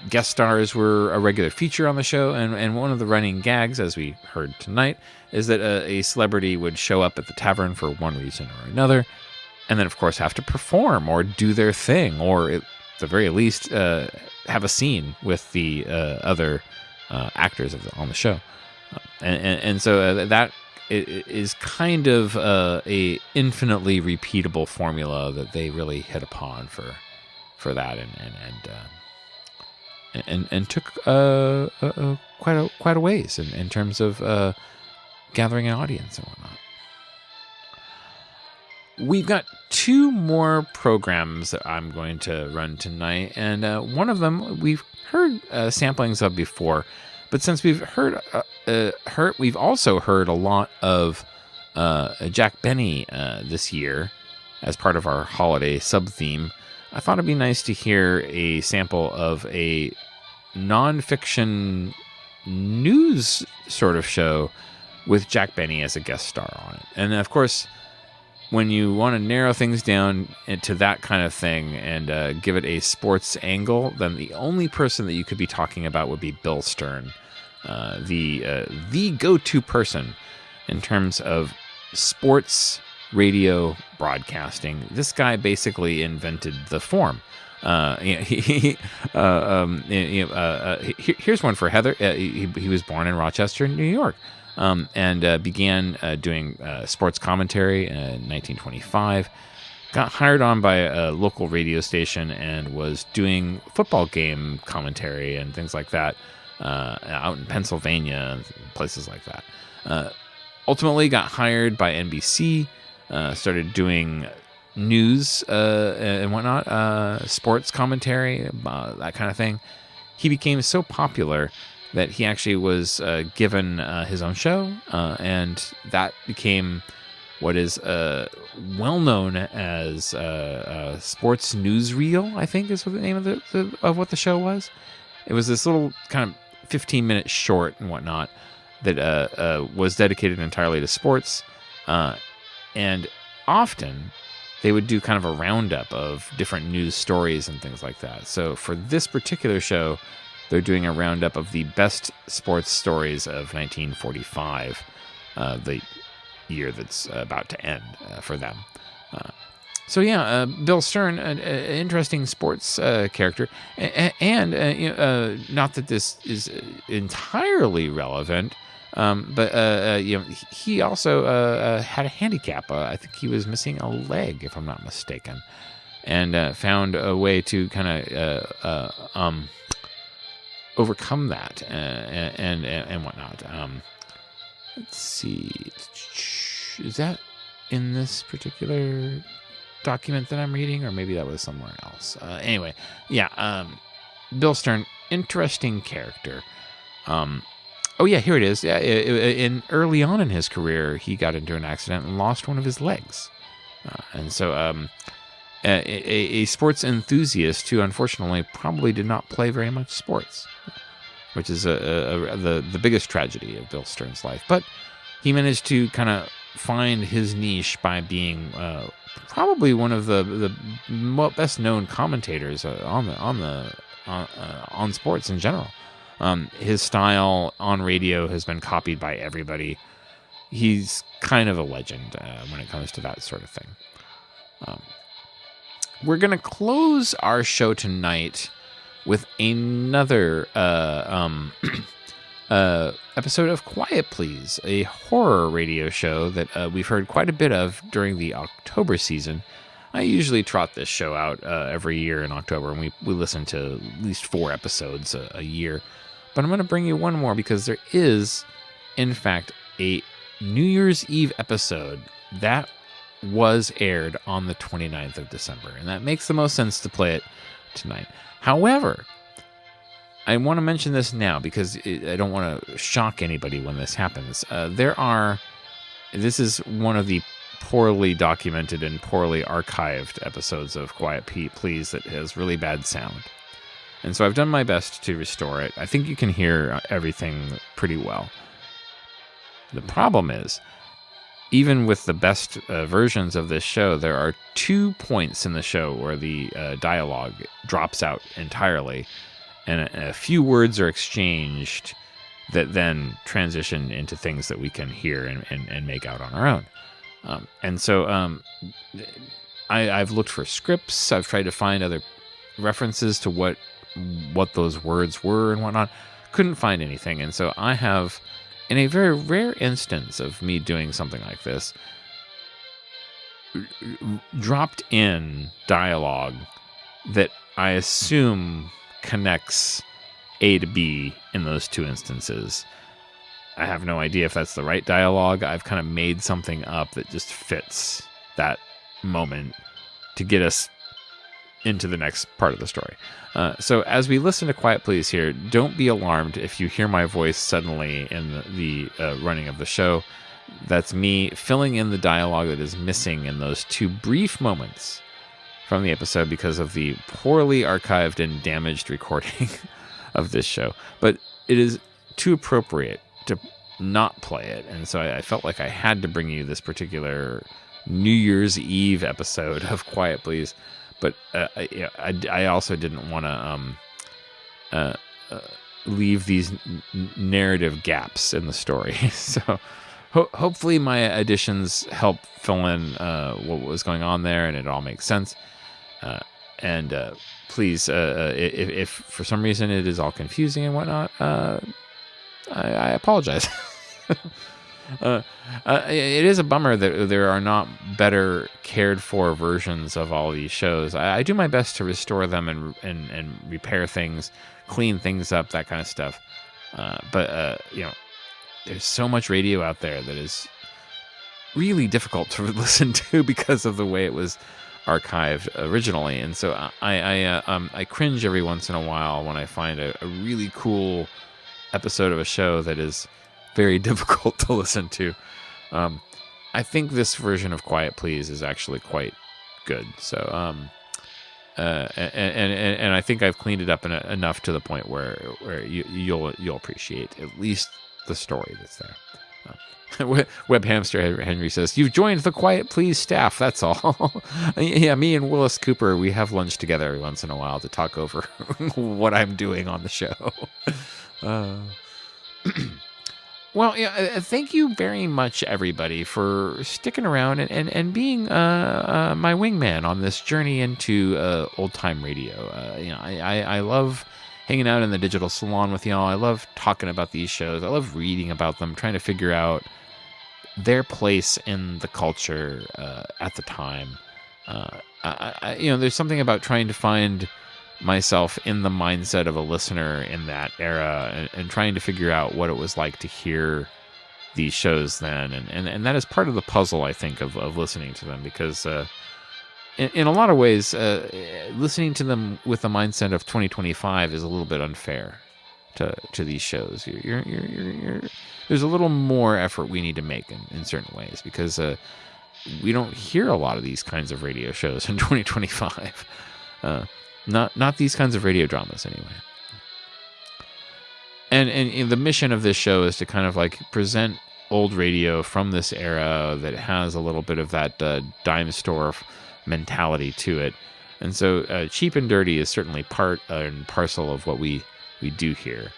Speaker 1: Guest stars were a regular feature on the show, and one of the running gags, as we heard tonight, is that a celebrity would show up at the tavern for one reason or another, and then of course have to perform or do their thing, or at the very least have a scene with the other actors on the show. And so that is kind of a infinitely repeatable formula that they really hit upon for that, and took quite a ways in terms of gathering an audience and whatnot. We've got two more programs that I'm going to run tonight, and one of them we've heard samplings of before. But since we've we've also heard a lot of Jack Benny this year as part of our holiday sub-theme, I thought it'd be nice to hear a sample of a nonfiction news sort of show with Jack Benny as a guest star on it. And of course, when you want to narrow things down into that kind of thing and give it a sports angle, then the only person that you could be talking about would be Bill Stern, the go-to person in terms of sports radio broadcasting. This guy basically invented the form. Here's one for Heather. He was born in Rochester, New York. And began doing sports commentary in 1925. Got hired on by a local radio station and was doing football game commentary and things like that out in Pennsylvania and places like that. Ultimately got hired by NBC, started doing news and whatnot, sports commentary, that kind of thing. He became so popular that he actually was given his own show, and that became what is well known as Sports Newsreel, I think is what the name of what the show was. It was this little kind of 15-minute short and whatnot that was dedicated entirely to sports, and often they would do kind of a roundup of different news stories and things like that. So for this particular show, they're doing a roundup of the best sports stories of 1945, the year that's about to end for them. Bill Stern, an interesting sports character, and not that this is entirely relevant, but he also had a handicap. I think he was missing a leg, if I'm not mistaken, and found a way to kind of overcome that and whatnot. Let's see, is that in this particular document that I'm reading, or maybe that was somewhere else? Anyway, Bill Stern, interesting character. Here it is. In early on in his career, he got into an accident and lost one of his legs, a sports enthusiast who unfortunately probably did not play very much sports, which is the biggest tragedy of Bill Stern's life. But he managed to kind of find his niche by being probably one of the best known commentators on sports in general. His style on radio has been copied by everybody. He's kind of a legend when it comes to that sort of thing. We're going to close our show tonight with another episode of Quiet Please, a horror radio show that we've heard quite a bit of during the October season. I usually trot this show out every year in October, and we listen to at least 4 episodes a year. But I'm going to bring you one more because there is, in fact, a New Year's Eve episode that was aired on the 29th of December, and that makes the most sense to play it tonight. However, I want to mention this now because I don't want to shock anybody when this happens. This is one of the poorly documented and poorly archived episodes of Quiet Please that has really bad sound. And so I've done my best to restore it. I think you can hear everything pretty well. The problem is, even with the best versions of this show, there are 2 points in the show where the dialogue drops out entirely, and a few words are exchanged that then transition into things that we can hear and make out on our own. I've looked for scripts. I've tried to find other references to what those words were and whatnot. Couldn't find anything. And so I have, in a very rare instance of me doing something like this, dropped in dialogue that I assume connects A to B in those 2 instances. I have no idea if that's the right dialogue. I've kind of made something up that just fits that moment to get us into the next part of the story. So as we listen to Quiet Please here, don't be alarmed if you hear my voice suddenly in the running of the show. That's me filling in the dialogue that is missing in those 2 brief moments from the episode because of the poorly archived and damaged recording of this show. But it is too appropriate to not play it, and so I felt like I had to bring you this particular New Year's Eve episode of Quiet Please. But I also didn't want to leave these narrative gaps in the story. So hopefully my additions help fill in what was going on there, and it all makes sense. Please, if for some reason it is all confusing and whatnot, I apologize. It is a bummer that there are not better cared for versions of all these shows. I do my best to restore them and repair things, clean things up, that kind of stuff. But there's so much radio out there that is really difficult to listen to because of the way it was archived originally. And so I cringe every once in a while when I find a really cool episode of a show that is very difficult to listen to. I think this version of Quiet Please is actually quite good. So, and I think I've cleaned it up enough to the point where you'll appreciate at least the story that's there. Web Hamster Henry says, "You've joined the Quiet Please staff, that's all." Yeah, me and Willis Cooper, we have lunch together every once in a while to talk over what I'm doing on the show. Well, yeah, thank you very much, everybody, for sticking around and being my wingman on this journey into old-time radio. I love hanging out in the digital salon with y'all. I love talking about these shows. I love reading about them, trying to figure out their place in the culture at the time. There's something about trying to find myself in the mindset of a listener in that era and trying to figure out what it was like to hear these shows then. And that is part of the puzzle, I think, of listening to them, because in a lot of ways, listening to them with the mindset of 2025 is a little bit unfair to these shows. There's a little more effort we need to make in certain ways, because we don't hear a lot of these kinds of radio shows in 2025. Not these kinds of radio dramas, anyway. And the mission of this show is to kind of like present old radio from this era that has a little bit of that dime store mentality to it. And so Cheap and Dirty is certainly part and parcel of what we do here.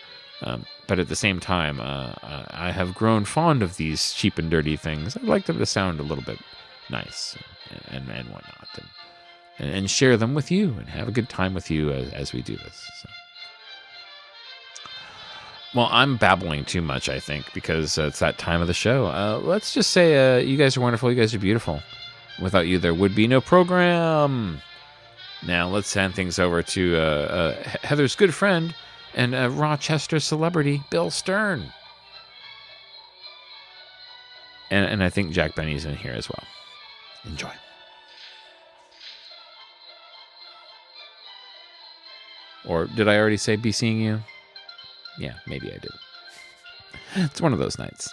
Speaker 1: But at the same time, I have grown fond of these cheap and dirty things. I'd like them to sound a little bit nice and whatnot. And share them with you and have a good time with you as we do this. So. Well, I'm babbling too much, I think, because it's that time of the show. Let's just say you guys are wonderful. You guys are beautiful. Without you, there would be no program. Now, let's hand things over to Heather's good friend and Rochester celebrity, Bill Stern. And I think Jack Benny's in here as well. Enjoy. Or did I already say be seeing you? Yeah, maybe I did. It's one of those nights.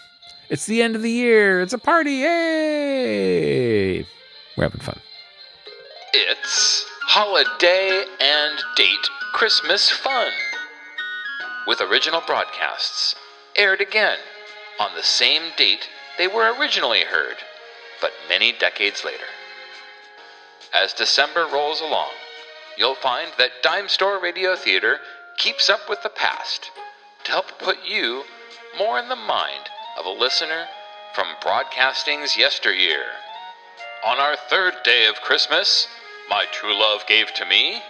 Speaker 1: It's the end of the year. It's a party. Yay! We're having fun. It's Holiday and Date Christmas Fun. With original broadcasts aired again on the same date they were originally heard, but many decades later. As December rolls along, you'll find that Dimestore Radio Theater keeps up with the past to help put you more in the mind of a listener from broadcasting's yesteryear. On our third day of Christmas, My True Love Gave to Me,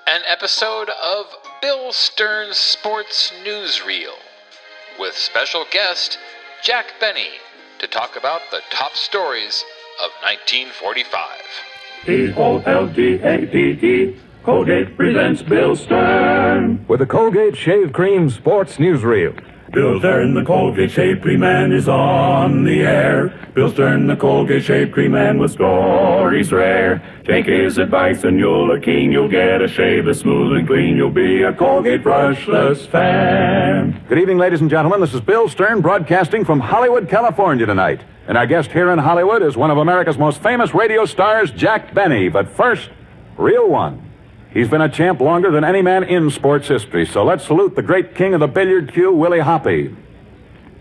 Speaker 1: an episode of Bill Stern's Sports Newsreel with special guest Jack Benny to talk about the top stories of 1945.
Speaker 13: P-O-L-G-A-T-T, Colgate presents Bill Stern.
Speaker 18: With the Colgate Shave Cream Sports Newsreel.
Speaker 13: Bill Stern, the Colgate Shave Cream Man, is on the air. Bill Stern, the Colgate Shave Cream Man, with stories rare. Take his advice and you'll look keen. You'll get a shave as smooth and clean. You'll be a Colgate brushless fan.
Speaker 19: Good evening, ladies and gentlemen. This is Bill Stern broadcasting from Hollywood, California tonight. And our guest here in Hollywood is one of America's most famous radio stars, Jack Benny. But first, real one. He's been a champ longer than any man in sports history, so let's salute the great king of the billiard cue, Willie Hoppy.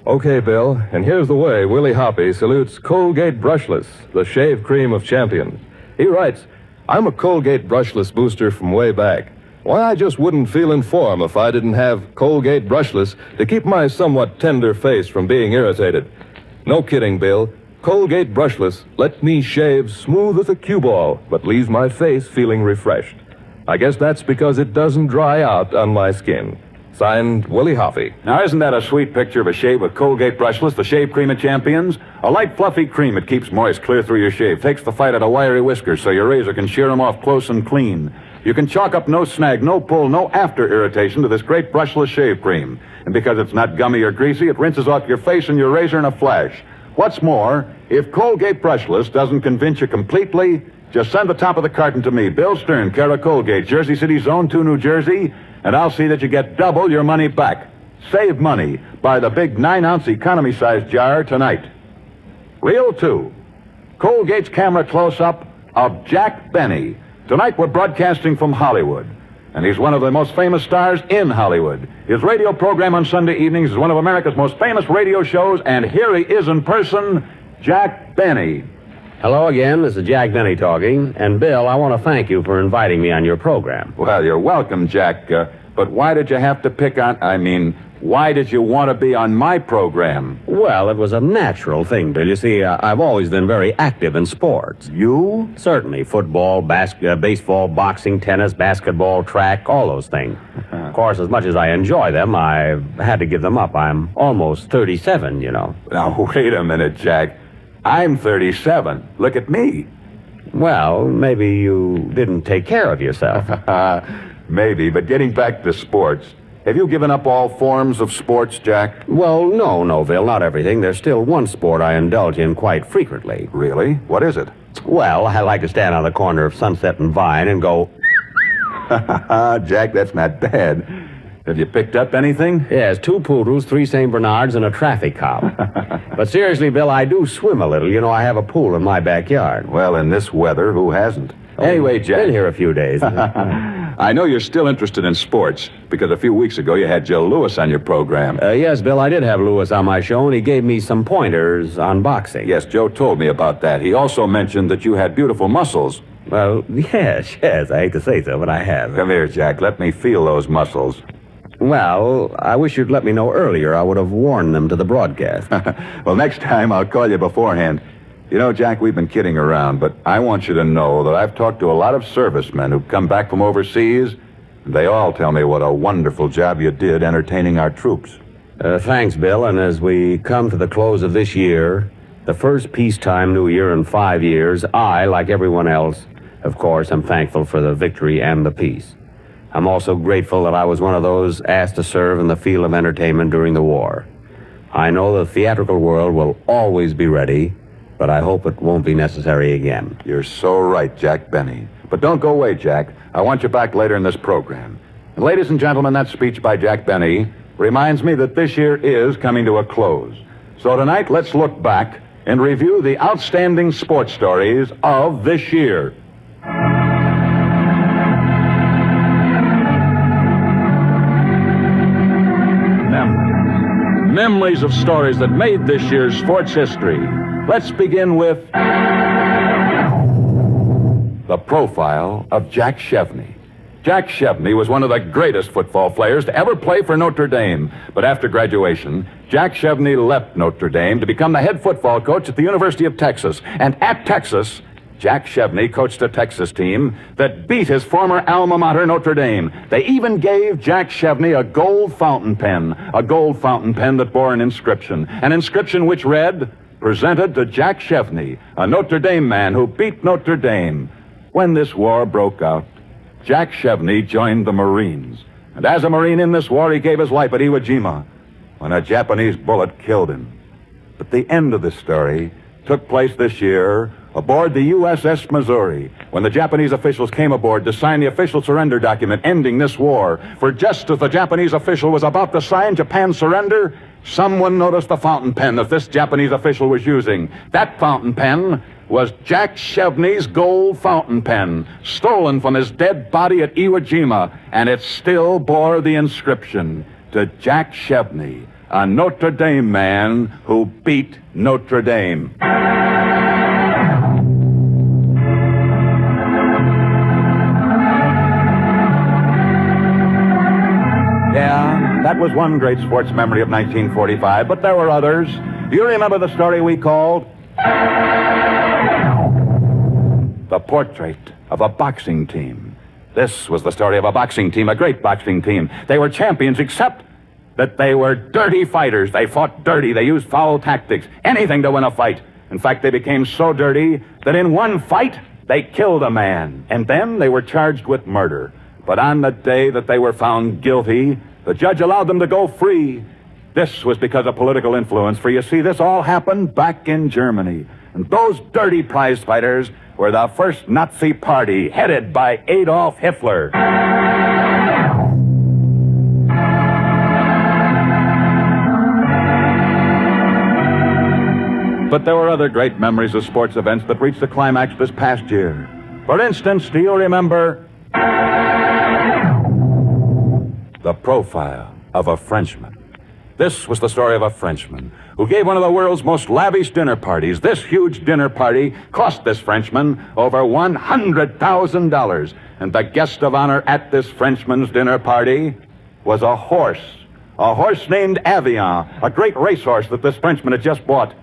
Speaker 18: Okay, Bill, and here's the way Willie Hoppy salutes Colgate Brushless, the shave cream of champions. He writes, I'm a Colgate Brushless booster from way back. Why, I just wouldn't feel in form if I didn't have Colgate Brushless to keep my somewhat tender face from being irritated. No kidding, Bill. Colgate Brushless let me shave smooth as a cue ball, but leaves my face feeling refreshed. I guess that's because it doesn't dry out on my skin. Signed, Willie Hoppy.
Speaker 19: Now, isn't that a sweet picture of a shave with Colgate Brushless, the shave cream of champions? A light, fluffy cream that keeps moist clear through your shave. Takes the fight out of wiry whiskers so your razor can shear them off close and clean. You can chalk up no snag, no pull, no after irritation to this great brushless shave cream. And because it's not gummy or greasy, it rinses off your face and your razor in a flash. What's more, if Colgate Brushless doesn't convince you completely, just send the top of the carton to me, Bill Stern, care of Colgate, Jersey City, Zone 2, New Jersey, and I'll see that you get double your money back. Save money. Buy the big 9-ounce economy-sized jar tonight. Reel 2. Colgate's camera close-up of Jack Benny. Tonight we're broadcasting from Hollywood. and he's one of the most famous stars in Hollywood. His radio program on Sunday evenings is one of America's most famous radio shows, and here he is in person, Jack Benny.
Speaker 20: Hello again, this is Jack Benny talking, and Bill, I want to thank you for inviting me on your program.
Speaker 19: Well, you're welcome, Jack, but why did you have to why did you want to be on my program?
Speaker 20: Well, it was a natural thing, Bill. You see, I've always been very active in sports.
Speaker 19: You?
Speaker 20: Certainly. Football, baseball, boxing, tennis, basketball, track, all those things. Of course, as much as I enjoy them, I've had to give them up. I'm almost 37, you know.
Speaker 19: Now, wait a minute, Jack. I'm 37. Look at me.
Speaker 20: Well, maybe you didn't take care of yourself.
Speaker 19: Maybe, but getting back to sports... Have you given up all forms of sports, Jack?
Speaker 20: Well, no, Bill, not everything. There's still one sport I indulge in quite frequently.
Speaker 19: Really? What is it?
Speaker 20: Well, I like to stand on the corner of Sunset and Vine and go...
Speaker 19: Jack, that's not bad. Have you picked up anything?
Speaker 20: Yes, 2 poodles, 3 St. Bernards, and a traffic cop. But seriously, Bill, I do swim a little. You know, I have a pool in my backyard.
Speaker 19: Well, in this weather, who hasn't? Anyway, Jack...
Speaker 20: Been here a few days.
Speaker 19: I know you're still interested in sports, because a few weeks ago you had Joe Lewis on your program.
Speaker 20: Yes, Bill, I did have Lewis on my show, and he gave me some pointers on boxing.
Speaker 19: Yes, Joe told me about that. He also mentioned that you had beautiful muscles.
Speaker 20: Well, yes, I hate to say so, but I have.
Speaker 19: Come here, Jack. Let me feel those muscles.
Speaker 20: Well, I wish you'd let me know earlier. I would have worn them to the broadcast.
Speaker 19: Well, next time I'll call you beforehand. You know, Jack, we've been kidding around, but I want you to know that I've talked to a lot of servicemen who've come back from overseas, and they all tell me what a wonderful job you did entertaining our troops.
Speaker 20: Thanks, Bill, and as we come to the close of this year, the first peacetime New Year in 5 years, I, like everyone else, of course, am thankful for the victory and the peace. I'm also grateful that I was one of those asked to serve in the field of entertainment during the war. I know the theatrical world will always be ready, but I hope it won't be necessary again.
Speaker 19: You're so right, Jack Benny. But don't go away, Jack. I want you back later in this program. And ladies and gentlemen, that speech by Jack Benny reminds me that this year is coming to a close. So tonight, let's look back and review the outstanding sports stories of this year. Memories of stories that made this year's sports history. Let's begin with the profile of Jack Chevney. Jack Chevney was one of the greatest football players to ever play for Notre Dame. But after graduation, Jack Chevney left Notre Dame to become the head football coach at the University of Texas. And at Texas, Jack Chevney coached a Texas team that beat his former alma mater, Notre Dame. They even gave Jack Chevney a gold fountain pen that bore an inscription which read, "Presented to Jack Chevney, a Notre Dame man who beat Notre Dame." When this war broke out, Jack Chevney joined the Marines. And as a Marine in this war, he gave his life at Iwo Jima when a Japanese bullet killed him. But the end of this story took place this year aboard the USS Missouri, when the Japanese officials came aboard to sign the official surrender document ending this war. For just as the Japanese official was about to sign Japan's surrender, someone noticed the fountain pen that this Japanese official was using. That fountain pen was Jack Chevney's gold fountain pen, stolen from his dead body at Iwo Jima, and it still bore the inscription, "To Jack Chevney, a Notre Dame man who beat Notre Dame." Yeah, that was one great sports memory of 1945, but there were others. Do you remember the story we called The Portrait of a Boxing Team? This was the story of a boxing team, a great boxing team. They were champions, except that they were dirty fighters. They fought dirty. They used foul tactics, anything to win a fight. In fact, they became so dirty that in one fight, they killed a man. And then they were charged with murder. But on the day that they were found guilty, the judge allowed them to go free. This was because of political influence, for you see, this all happened back in Germany. And those dirty prize fighters were the first Nazi party, headed by Adolf Hitler. But there were other great memories of sports events that reached the climax this past year. For instance, do you remember The profile of a Frenchman. This was the story of a Frenchman who gave one of the world's most lavish dinner parties. This huge dinner party cost this Frenchman over $100,000. And the guest of honor at this Frenchman's dinner party was a horse named Avion, a great racehorse that this Frenchman had just bought.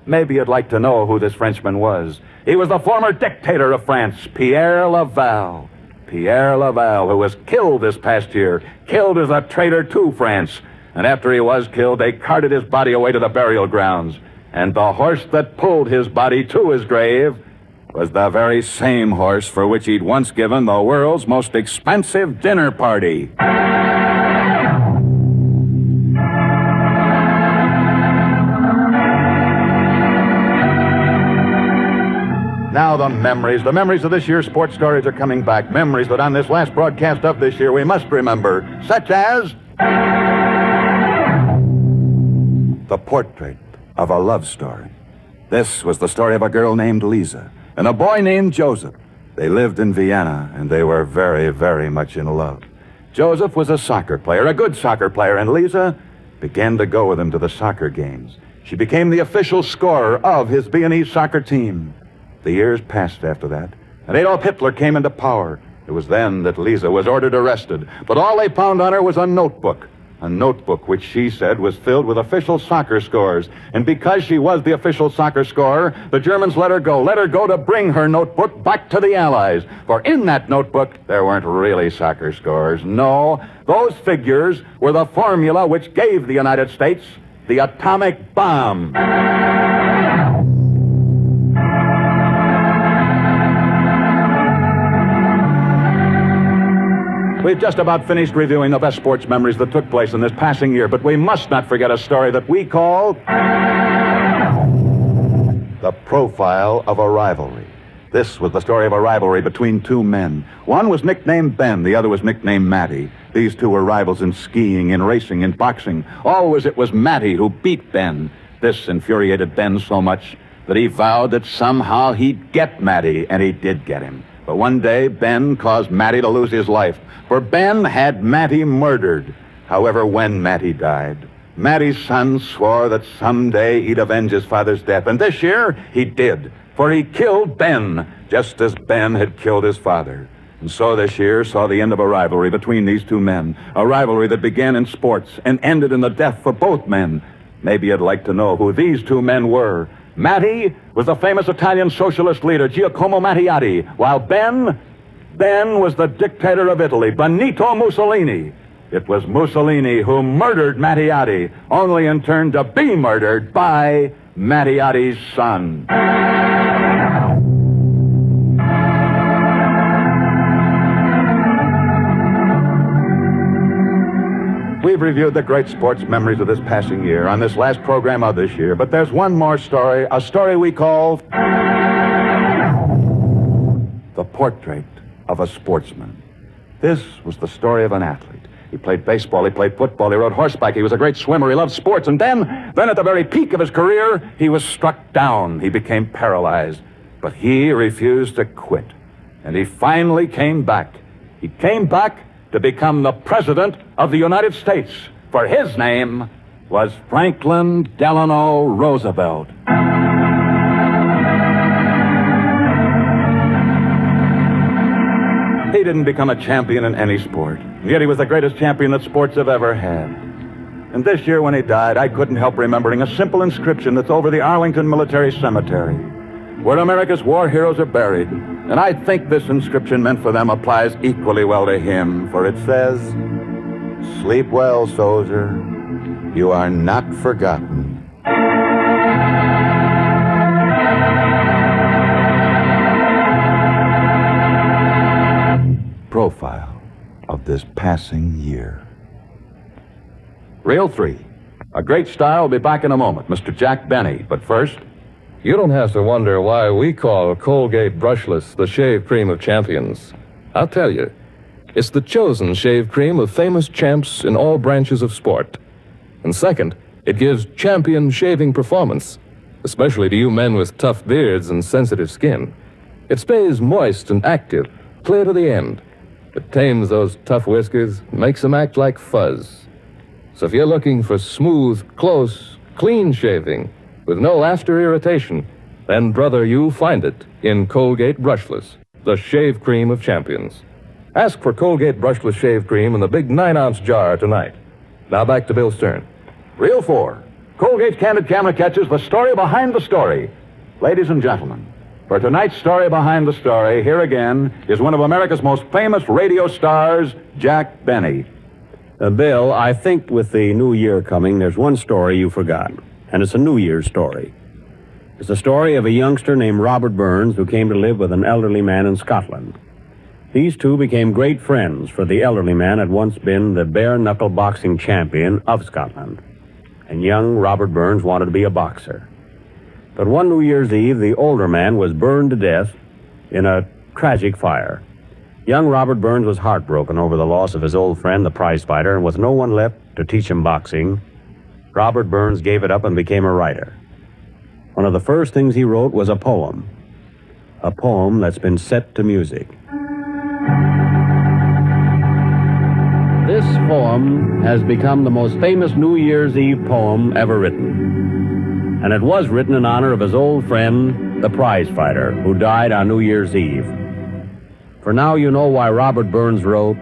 Speaker 19: Maybe you'd like to know who this Frenchman was. He was the former dictator of France, Pierre Laval. Pierre Laval, who was killed this past year, killed as a traitor to France. And after he was killed, they carted his body away to the burial grounds. And the horse that pulled his body to his grave was the very same horse for which he'd once given the world's most expensive dinner party. Now the memories of this year's sports stories are coming back. Memories that on this last broadcast of this year we must remember, such as the portrait of a love story. This was the story of a girl named Lisa and a boy named Joseph. They lived in Vienna, and they were very, very much in love. Joseph was a soccer player, a good soccer player, and Lisa began to go with him to the soccer games. She became the official scorer of his Viennese soccer team. The years passed after that, and Adolf Hitler came into power. It was then that Lisa was ordered arrested, but all they found on her was a notebook which she said was filled with official soccer scores. And because she was the official soccer scorer, the Germans let her go to bring her notebook back to the Allies. For in that notebook, there weren't really soccer scores. No, those figures were the formula which gave the United States the atomic bomb. We've just about finished reviewing the best sports memories that took place in this passing year, but we must not forget a story that we call The Profile of a Rivalry. This was the story of a rivalry between two men. One was nicknamed Ben, the other was nicknamed Matty. These two were rivals in skiing, in racing, in boxing. Always it was Matty who beat Ben. This infuriated Ben so much that he vowed that somehow he'd get Matty, and he did get him. But one day, Ben caused Matty to lose his life, for Ben had Matty murdered. However, when Matty died, Matty's son swore that someday he'd avenge his father's death. And this year, he did, for he killed Ben, just as Ben had killed his father. And so this year saw the end of a rivalry between these two men, a rivalry that began in sports and ended in the death for both men. Maybe you'd like to know who these two men were. Matty was the famous Italian socialist leader, Giacomo Matteotti, while Ben was the dictator of Italy, Benito Mussolini. It was Mussolini who murdered Matteotti, only in turn to be murdered by Matteotti's son. We've reviewed the great sports memories of this passing year on this last program of this year, but there's one more story, a story we call The Portrait of a Sportsman. This was the story of an athlete. He played baseball, he played football, he rode horseback, he was a great swimmer, he loved sports, and then at the very peak of his career, he was struck down. He became paralyzed, but he refused to quit, and he finally came back. He came back to become the President of the United States, for his name was Franklin Delano Roosevelt. He didn't become a champion in any sport, yet he was the greatest champion that sports have ever had. And this year when he died, I couldn't help remembering a simple inscription that's over the Arlington Military Cemetery, where America's war heroes are buried. And I think this inscription meant for them applies equally well to him, for it says, "Sleep well, soldier. You are not forgotten." Profile of this passing year. Reel 3. A great star will be back in a moment, Mr. Jack Benny. But first,
Speaker 18: you don't have to wonder why we call Colgate Brushless the shave cream of champions. I'll tell you. It's the chosen shave cream of famous champs in all branches of sport. And second, it gives champion shaving performance, especially to you men with tough beards and sensitive skin. It stays moist and active, clear to the end. It tames those tough whiskers, makes them act like fuzz. So if you're looking for smooth, close, clean shaving with no after irritation, then, brother, you'll find it in Colgate Brushless, the shave cream of champions. Ask for Colgate Brushless Shave Cream in the big 9-ounce jar tonight. Now back to Bill Stern.
Speaker 19: Reel 4. Colgate's Candid Camera catches the story behind the story. Ladies and gentlemen, for tonight's story behind the story, here again is one of America's most famous radio stars, Jack Benny.
Speaker 20: Bill, I think with the new year coming, there's one story you forgot, and it's a New Year's story. It's the story of a youngster named Robert Burns who came to live with an elderly man in Scotland. These two became great friends, for the elderly man had once been the bare-knuckle boxing champion of Scotland, and young Robert Burns wanted to be a boxer. But one New Year's Eve, the older man was burned to death in a tragic fire. Young Robert Burns was heartbroken over the loss of his old friend, the prize fighter, and with no one left to teach him boxing, Robert Burns gave it up and became a writer. One of the first things he wrote was a poem that's been set to music. This poem has become the most famous New Year's Eve poem ever written. And it was written in honor of his old friend, the prize fighter, who died on New Year's Eve. For now you know why Robert Burns wrote,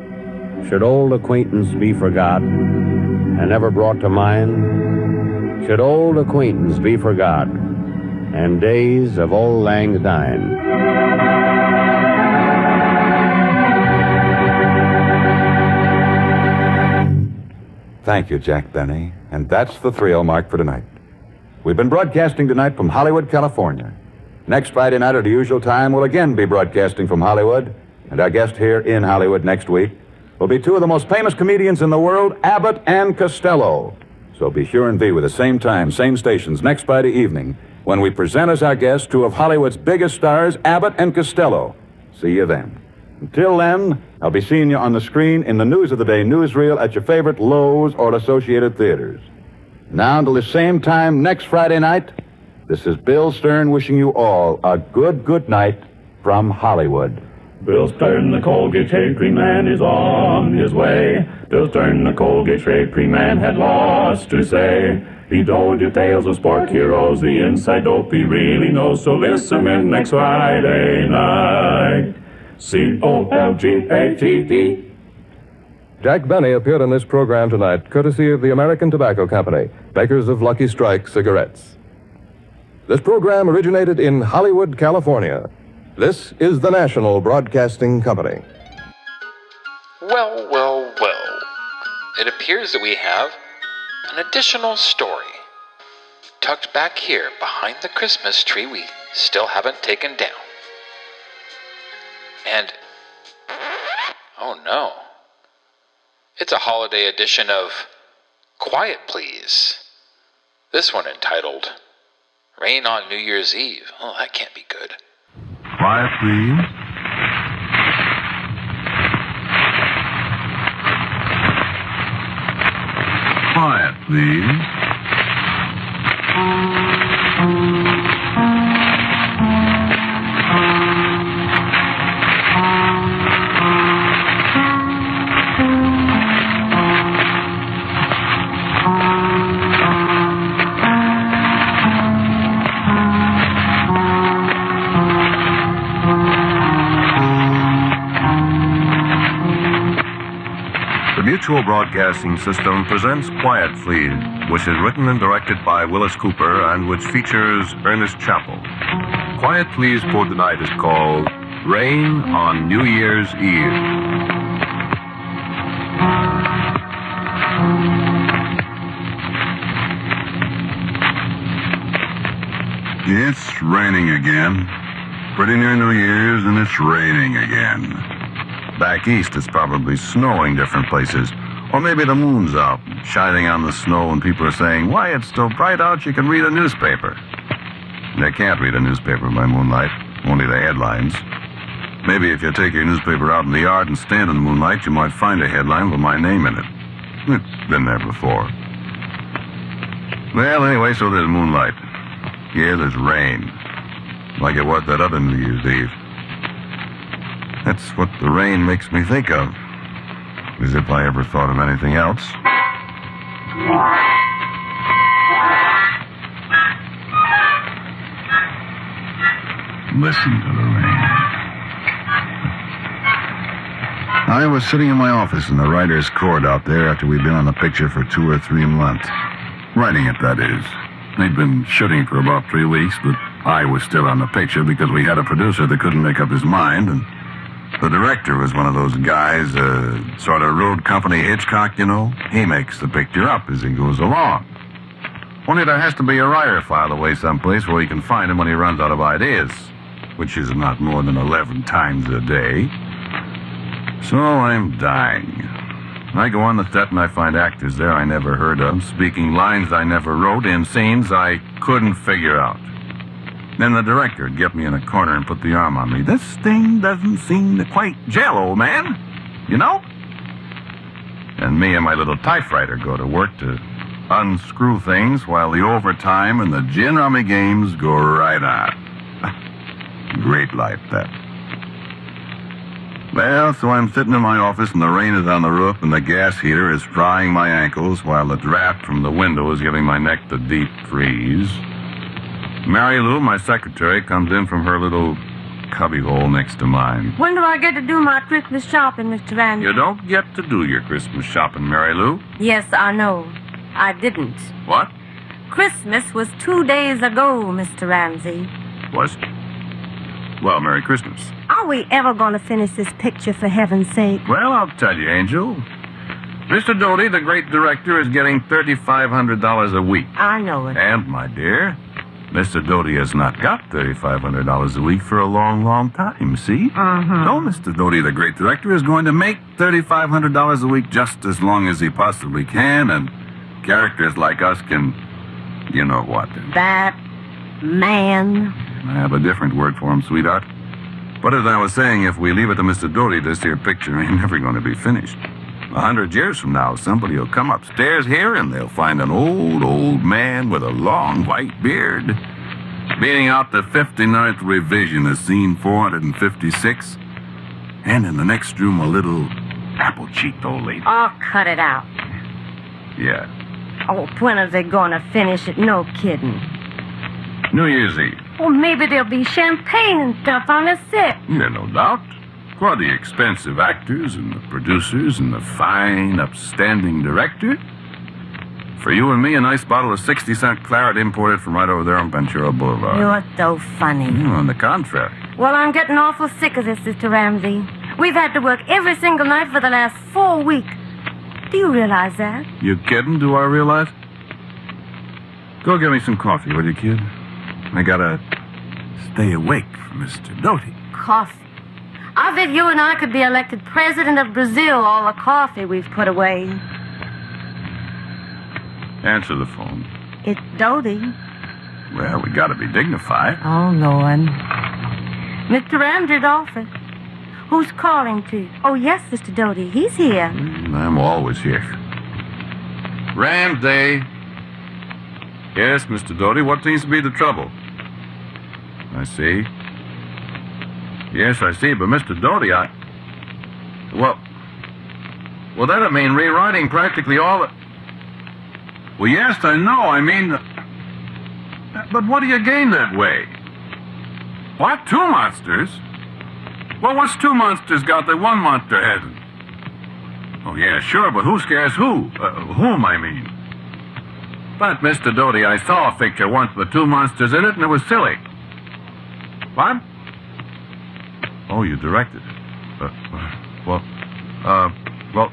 Speaker 20: "Should old acquaintance be forgot and never brought to mind? Should old acquaintance be forgot and days of old lang syne?"
Speaker 19: Thank you, Jack Benny. And that's the thrill mark for tonight. We've been broadcasting tonight from Hollywood, California. Next Friday night at the usual time, we'll again be broadcasting from Hollywood. And our guest here in Hollywood next week will be two of the most famous comedians in the world, Abbott and Costello. So be sure and be with the same time, same stations, next Friday evening, when we present as our guests two of Hollywood's biggest stars, Abbott and Costello. See you then. Until then, I'll be seeing you on the screen in the News of the Day newsreel at your favorite Lowe's or Associated Theaters. Now until the same time next Friday night, this is Bill Stern wishing you all a good night from Hollywood.
Speaker 11: Bill Stern, the Colgate Shave Cream Man, is on his way. Bill Stern, the Colgate Shave Cream Man, had lots to say. He told you tales of sport heroes, the inside dope he really knows. So listen in next Friday night. COLGATE.
Speaker 18: Jack Benny appeared on this program tonight, courtesy of the American Tobacco Company, makers of Lucky Strike cigarettes. This program originated in Hollywood, California. This is the National Broadcasting Company.
Speaker 1: Well. It appears that we have an additional story tucked back here behind the Christmas tree we still haven't taken down. And, oh no, it's a holiday edition of Quiet Please. This one entitled Rain on New Year's Eve. Oh, that can't be good.
Speaker 21: Quiet, please. Quiet, please. The Mutual Broadcasting System presents Quiet Please, which is written and directed by Willis Cooper and which features Ernest Chappell. Quiet Please for tonight is called Rain on New Year's Eve. It's raining again. Pretty near New Year's and it's raining again. Back east, it's probably snowing different places. Or maybe the moon's out, shining on the snow, and people are saying, why, it's so bright out you can read a newspaper. And they can't read a newspaper by moonlight, only the headlines. Maybe if you take your newspaper out in the yard and stand in the moonlight, you might find a headline with my name in it. It's been there before. Well, anyway, so there's moonlight. Yeah, there's rain. Like it was that other New Year's Eve. That's what the rain makes me think of. As if I ever thought of anything else. Listen to the rain. I was sitting in my office in the writer's court out there after we'd been on the picture for 2 or 3 months. Writing it, that is. They'd been shooting for about 3 weeks, but I was still on the picture because we had a producer that couldn't make up his mind, and the director was one of those guys, sort of road company Hitchcock, you know. He makes the picture up as he goes along. Only there has to be a writer filed away someplace where he can find him when he runs out of ideas, which is not more than 11 times a day. So I'm dying. I go on the set and I find actors there I never heard of, speaking lines I never wrote, in scenes I couldn't figure out. Then the director would get me in a corner and put the arm on me. This thing doesn't seem to quite gel, old man. You know? And me and my little typewriter go to work to unscrew things while the overtime and the gin rummy games go right on. Great life, that. Well, so I'm sitting in my office and the rain is on the roof and the gas heater is frying my ankles while the draft from the window is giving my neck the deep freeze. Mary Lou, my secretary, comes in from her little cubbyhole next to mine.
Speaker 7: When do I get to do my Christmas shopping, Mr. Ramsey?
Speaker 21: You don't get to do your Christmas shopping, Mary Lou.
Speaker 7: Yes, I know. I didn't.
Speaker 21: What?
Speaker 7: Christmas was 2 days ago, Mr. Ramsey.
Speaker 21: Was? Well, Merry Christmas.
Speaker 7: Are we ever going to finish this picture, for heaven's sake?
Speaker 21: Well, I'll tell you, Angel. Mr. Doty, the great director, is getting $3,500 a week.
Speaker 7: I know it.
Speaker 21: And, my dear, Mr. Doty has not got $3,500 a week for a long, long time, see? No, Mr. Doty, the great director, is going to make $3,500 a week just as long as he possibly can, and characters like us can, you know what.
Speaker 7: That man.
Speaker 21: I have a different word for him, sweetheart. But as I was saying, if we leave it to Mr. Doty, this here picture ain't never going to be finished. 100 years from now, somebody will come upstairs here and they'll find an old man with a long white beard beating out the 59th revision of scene 456. And in the next room, a little apple-cheeked old lady.
Speaker 7: Oh, cut it out.
Speaker 21: Yeah.
Speaker 7: Oh, when are they going to finish it? No kidding.
Speaker 21: New Year's Eve.
Speaker 7: Well, maybe there'll be champagne and stuff on the set.
Speaker 21: Yeah, no doubt. For the expensive actors and the producers and the fine, upstanding director. For you and me, a nice bottle of 60-cent claret imported from right over there on Ventura Boulevard.
Speaker 7: You're so funny.
Speaker 21: On the contrary.
Speaker 7: Well, I'm getting awful sick of this, Mr. Ramsey. We've had to work every single night for the last 4 weeks. Do you realize that?
Speaker 21: You kidding? Do I realize? Go get me some coffee, will you, kid? I gotta stay awake for Mr. Doty.
Speaker 7: Coffee. I bet you and I could be elected president of Brazil, all the coffee we've put away.
Speaker 21: Answer the phone.
Speaker 7: It's Doty.
Speaker 21: Well, we gotta be dignified.
Speaker 7: Oh, Lord. Mr. Ramsey's office. Who's calling to? Oh, yes, Mr. Doty. He's here.
Speaker 21: I'm always here. Ramsey. Yes, Mr. Doty, what seems to be the trouble? I see. Yes, I see, but Mr. Doty, Well, that'd mean rewriting practically all the... Well, yes, I know, I mean... But what do you gain that way? What, 2 monsters? Well, what's 2 monsters got that 1 monster hasn't? Oh, yeah, sure, but who scares who? Whom, I mean. But, Mr. Doty, I saw a picture once with 2 monsters in it, and it was silly. What? Oh, you directed it.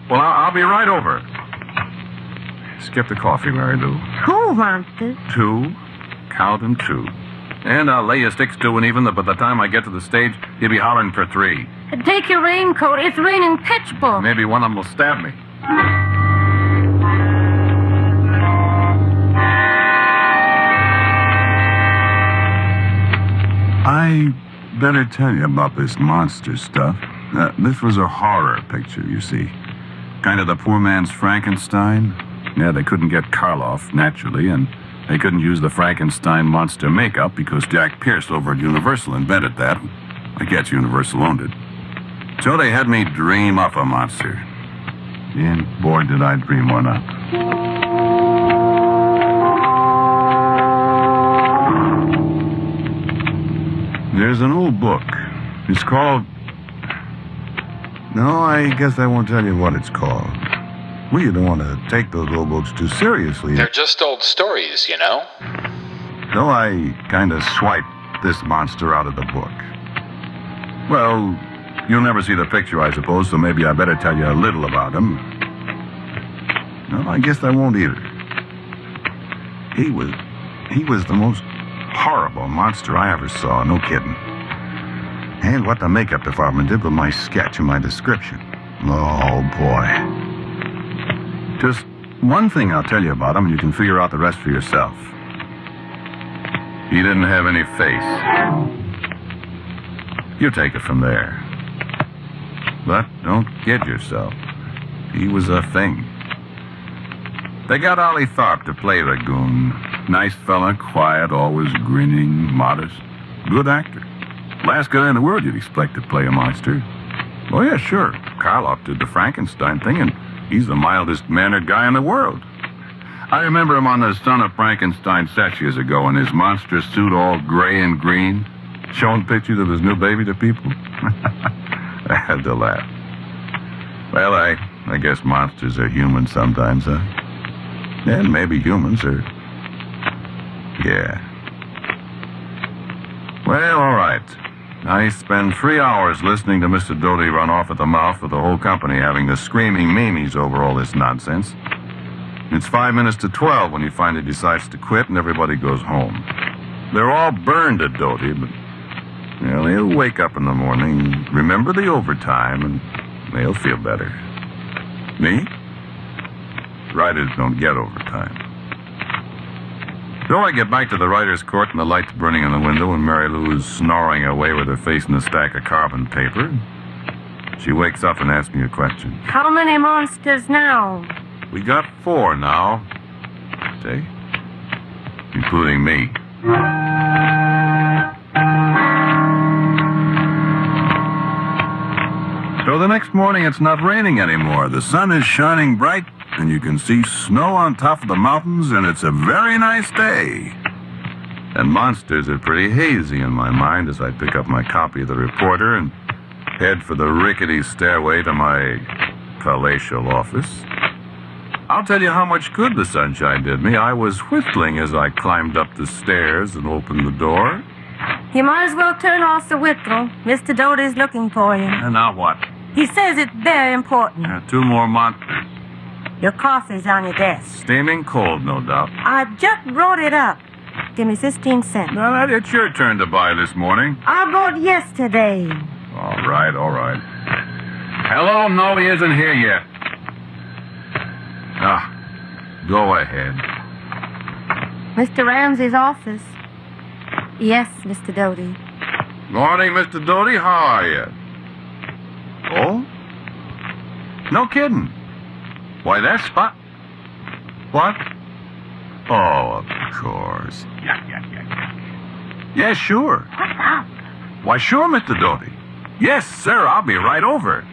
Speaker 21: I'll be right over. Skip the coffee, Mary Lou.
Speaker 7: Who monsters?
Speaker 21: 2. Count them 2. And I'll lay your sticks to an even that by the time I get to the stage, you'll be hollering for 3.
Speaker 7: Take your raincoat. It's raining pitchfork.
Speaker 21: Maybe one of them will stab me. I better tell you about this monster stuff. This was a horror picture, you see. Kind of the poor man's Frankenstein. Yeah, they couldn't get Karloff, naturally, and they couldn't use the Frankenstein monster makeup because Jack Pierce over at Universal invented that. I guess Universal owned it. So they had me dream up a monster. And boy, did I dream one up. There's an old book. It's called... No, I guess I won't tell you what it's called. Well, you don't want to take those old books too seriously.
Speaker 1: They're just old stories, you know?
Speaker 21: So I kind of swiped this monster out of the book. Well, you'll never see the picture, I suppose, so maybe I better tell you a little about him. No, I guess I won't either. He was the most horrible monster I ever saw, no kidding. And what the makeup department did with my sketch and my description. Oh, boy. Just one thing I'll tell you about him, and you can figure out the rest for yourself. He didn't have any face. You take it from there. But don't kid yourself. He was a thing. They got Ollie Tharp to play Ragoon. Nice fella, quiet, always grinning, modest. Good actor. Last guy in the world you'd expect to play a monster. Oh, yeah, sure. Karloff did the Frankenstein thing, and he's the mildest-mannered guy in the world. I remember him on the Son of Frankenstein set years ago in his monster suit all gray and green, showing pictures of his new baby to people. I had to laugh. Well, I guess monsters are human sometimes, huh? And maybe humans are... Yeah. Well, all right. I spend 3 hours listening to Mr. Doty run off at the mouth with the whole company having the screaming memes over all this nonsense. It's 5 minutes to 12 when he finally decides to quit and everybody goes home. They're all burned at Doty, but... Well, they'll wake up in the morning, remember the overtime, and they'll feel better. Me? Writers don't get overtime. So I get back to the writer's court and the light's burning in the window and Mary Lou is snoring away with her face in a stack of carbon paper. She wakes up and asks me a question.
Speaker 7: How many monsters now?
Speaker 21: We got 4 now. See? Including me. So the next morning it's not raining anymore. The sun is shining bright and you can see snow on top of the mountains, and it's a very nice day. And monsters are pretty hazy in my mind as I pick up my copy of the Reporter and head for the rickety stairway to my palatial office. I'll tell you how much good the sunshine did me. I was whistling as I climbed up the stairs and opened the door.
Speaker 7: You might as well turn off the whistle. Mr. Doty's looking for you.
Speaker 21: And now what?
Speaker 7: He says it's very important.
Speaker 21: 2 more monsters.
Speaker 7: Your coffee's on your desk.
Speaker 21: Steaming cold, no doubt.
Speaker 7: I just brought it up. Give me 15 cents.
Speaker 21: Now, it's your turn to buy this morning.
Speaker 7: I bought yesterday.
Speaker 21: All right, all right. Hello? No, he isn't here yet. Go ahead.
Speaker 7: Mr. Ramsey's office. Yes, Mr. Doty.
Speaker 21: Morning, Mr. Doty. How are you? Oh? No kidding. Why, that's spot. What? Oh, of course. Yeah. Yeah, sure.
Speaker 7: What's up?
Speaker 21: Why, sure, Mr. Doty. Yes, sir, I'll be right over.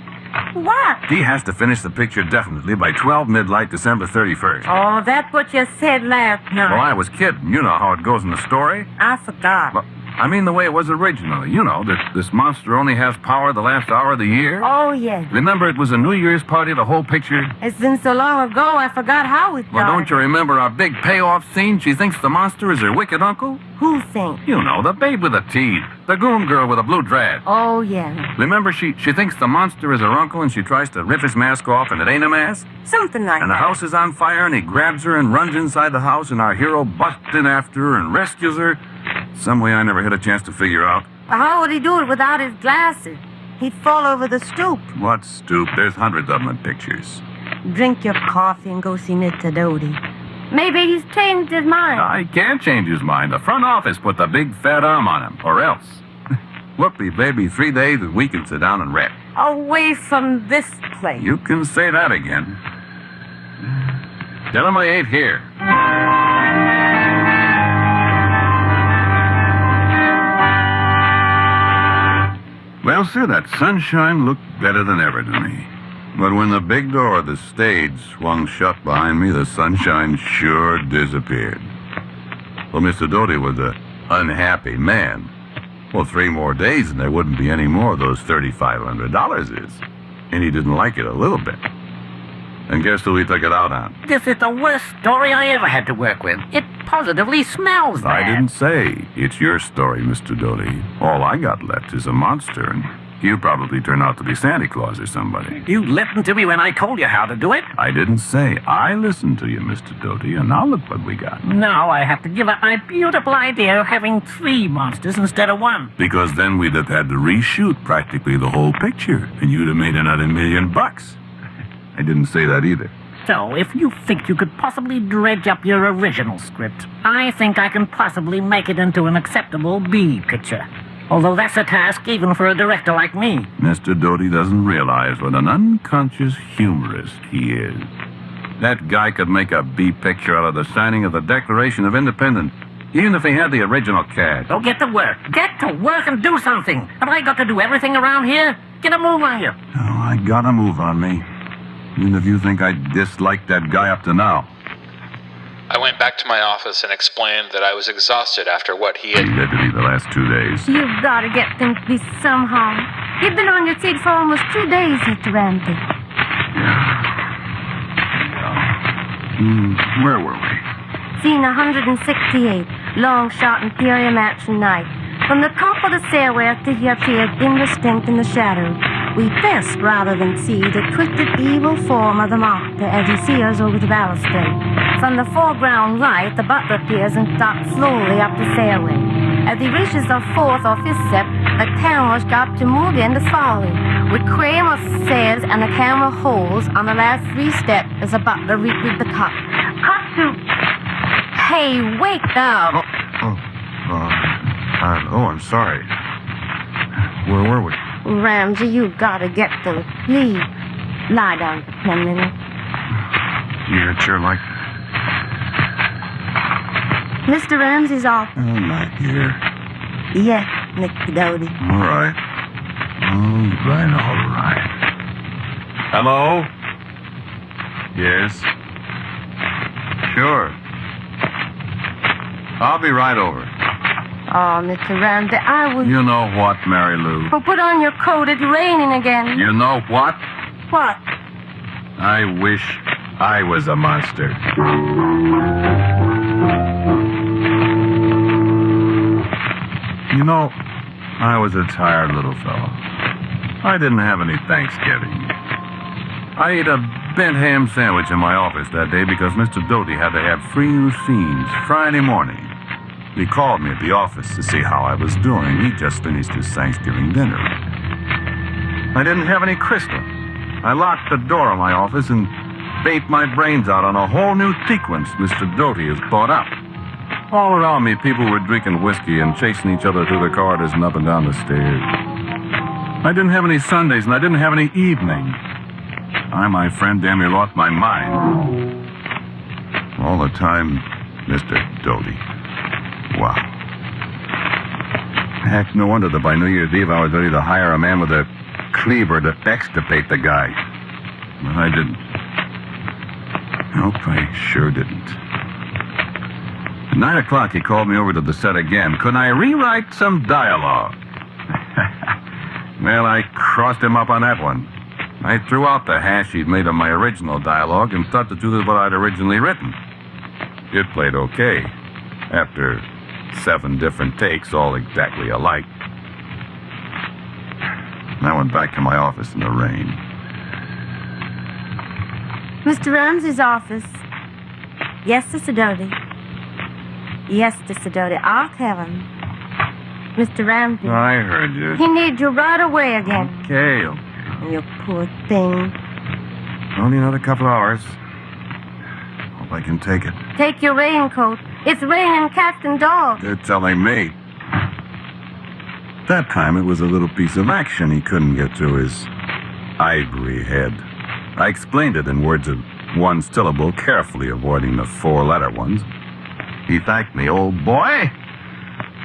Speaker 7: What?
Speaker 21: He has to finish the picture definitely by 12 midnight, December 31st.
Speaker 7: Oh, that's what you said last night.
Speaker 21: Well, I was kidding. You know how it goes in the story.
Speaker 7: I forgot.
Speaker 21: Well, I mean the way it was originally. You know, that this monster only has power the last hour of the year.
Speaker 7: Oh, yes.
Speaker 21: Remember, it was a New Year's party, the whole picture?
Speaker 7: It's been so long ago, I forgot how it started.
Speaker 21: Well, don't you remember our big payoff scene? She thinks the monster is her wicked uncle?
Speaker 7: Who thinks?
Speaker 21: You know, the babe with the teeth. The goon girl with a blue dress.
Speaker 7: Oh, yeah.
Speaker 21: Remember, she thinks the monster is her uncle and she tries to rip his mask off and it ain't a mask?
Speaker 7: Something like that.
Speaker 21: And the house is on fire and he grabs her and runs inside the house and our hero busts in after her and rescues her. Some way I never had a chance to figure out.
Speaker 7: How would he do it without his glasses? He'd fall over the stoop.
Speaker 21: What stoop? There's hundreds of them in pictures.
Speaker 7: Drink your coffee and go see Mr. Doty. Maybe he's changed his mind.
Speaker 21: I can't change his mind. The front office put the big fat arm on him, or else. Whoopee, baby, 3 days and we can sit down and rest.
Speaker 7: Away from this place.
Speaker 21: You can say that again. Tell him I ain't here. Well, No, sir, that sunshine looked better than ever to me. But when the big door of the stage swung shut behind me, the sunshine sure disappeared. Well, Mr. Doty was an unhappy man. Well, 3 more days and there wouldn't be any more of those $3,500 is. And he didn't like it a little bit. And guess who he took it out on?
Speaker 4: This is the worst story I ever had to work with. It positively smells bad.
Speaker 21: I didn't say. It's your story, Mr. Doty. All I got left is a monster, and you probably turn out to be Santa Claus or somebody.
Speaker 4: You listened to me when I told you how to do it.
Speaker 21: I didn't say. I listened to you, Mr. Doty, and now look what we got.
Speaker 4: Now I have to give up my beautiful idea of having 3 monsters instead of 1.
Speaker 21: Because then we'd have had to reshoot practically the whole picture, and you'd have made another $1 million. I didn't say that either.
Speaker 4: So, if you think you could possibly dredge up your original script, I think I can possibly make it into an acceptable B picture. Although that's a task even for a director like me.
Speaker 21: Mr. Doty doesn't realize what an unconscious humorist he is. That guy could make a B picture out of the signing of the Declaration of Independence, even if he had the original cast.
Speaker 4: So get to work. Get to work and do something. Have I got to do everything around here? Get a move on you.
Speaker 21: Oh, I got a move on me. Even if you think I disliked that guy up to now.
Speaker 1: I went back to my office and explained that I was exhausted after what he had...
Speaker 21: He led to me the last 2 days.
Speaker 7: You've got to get things to be somehow. You've been on your feet for almost 2 days, Mr. Ramsey.
Speaker 21: Where were we?
Speaker 7: Scene 168, long shot interior mansion night. From the top of the stairway, a figure appeared indistinct in the shadow. We guessed rather than see the twisted evil form of the monster as he sears over the balustrade. From the foreground right, the butler appears and stops slowly up the stairway. As he reaches the 4th or 5th step, the camera stops to move in the following. With Kramer says and the camera holds on the last 3 steps as the butler reaches the top. Cut to... Hey, wake up!
Speaker 21: I'm sorry. Where were we?
Speaker 7: Ramsey, you gotta get them. Please. Lie down for 10 minutes.
Speaker 21: Yeah, it's your like...
Speaker 7: Mr. Ramsey's off.
Speaker 21: Oh, my dear.
Speaker 7: Yes, Mr. Doty.
Speaker 21: All right. All right. Hello? Yes? Sure. I'll be right over.
Speaker 7: Oh, Mr. Ramsey, I would...
Speaker 21: You know what, Mary Lou?
Speaker 7: Well, put on your coat. It's raining again.
Speaker 21: You know what?
Speaker 7: What?
Speaker 21: I wish I was a monster. You know, I was a tired little fellow. I didn't have any Thanksgiving. I ate a bent ham sandwich in my office that day because Mr. Doty had to have 3 new scenes Friday morning. He called me at the office to see how I was doing. He just finished his Thanksgiving dinner. I didn't have any crystal. I locked the door of my office and baked my brains out on a whole new sequence Mr. Doty has bought up. All around me, people were drinking whiskey and chasing each other through the corridors and up and down the stairs. I didn't have any Sundays, and I didn't have any evening. I, my friend, damn near lost my mind. All the time, Mr. Doty. Wow. Heck, no wonder that by New Year's Eve I was ready to hire a man with a cleaver to extirpate the guy. But I didn't. Nope, I sure didn't. At 9 o'clock, he called me over to the set again. Couldn't I rewrite some dialogue? Well, I crossed him up on that one. I threw out the hash he'd made of my original dialogue and thought to do what I'd originally written. It played okay. After 7 different takes, all exactly alike. And I went back to my office in the rain.
Speaker 7: Mr. Ramsey's office. Yes, Mr. Doty. Yes, Mr. Doty. I'll tell him. Mr. Ramsey.
Speaker 21: I heard you.
Speaker 7: He needs you right away again.
Speaker 21: Okay.
Speaker 7: You poor thing.
Speaker 21: Only another couple hours. Hope I can take it.
Speaker 7: Take your raincoat. It's raining cats and dogs.
Speaker 21: They're telling me. That time it was a little piece of action he couldn't get through his ivory head. I explained it in words of 1 syllable, carefully avoiding the 4-letter ones. He thanked me, old boy,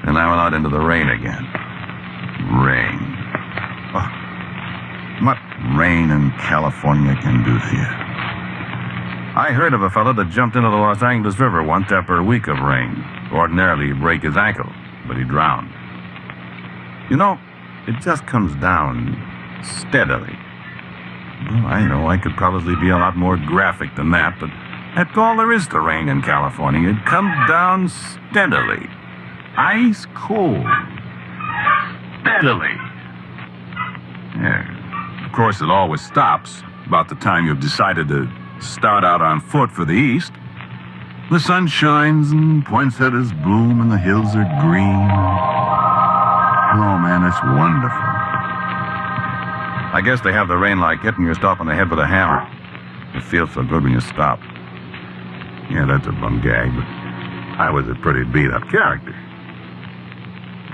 Speaker 21: and I went out into the rain again. Rain. what rain in California can do to you. I heard of a fellow that jumped into the Los Angeles River once after a week of rain. Ordinarily, he'd break his ankle, but he drowned. You know, it just comes down steadily. Well, I know I could probably be a lot more graphic than that, but that's all there is to rain in California. It comes down steadily. Ice cold. Steadily. Yeah. Of course, it always stops about the time you've decided to start out on foot for the east. The sun shines and poinsettias bloom and the hills are green. Oh, man, it's wonderful. I guess they have the rain like hitting your stop on the head with a hammer. It feels so good when you stop. Yeah, that's a bum gag, but I was a pretty beat-up character.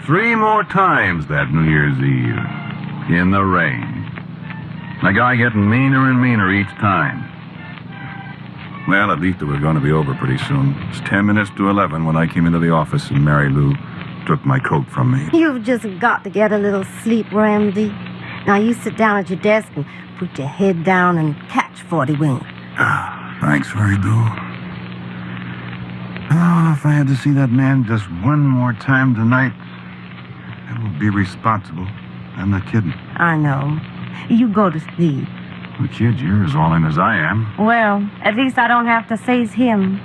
Speaker 21: 3 more times that New Year's Eve. In the rain. The guy getting meaner and meaner each time. Well, at least it was going to be over pretty soon. It's 10 minutes to 11 when I came into the office and Mary Lou took my coat from me.
Speaker 7: You've just got to get a little sleep, Ramsey. Now you sit down at your desk and put your head down and catch 40 wings.
Speaker 21: Thanks, Mary Lou. Oh, if I had to see that man just one more time tonight, I would be responsible. I'm not kidding.
Speaker 7: I know. You go to sleep.
Speaker 21: The kid, you're as all in as I am.
Speaker 7: Well, at least I don't have to face him.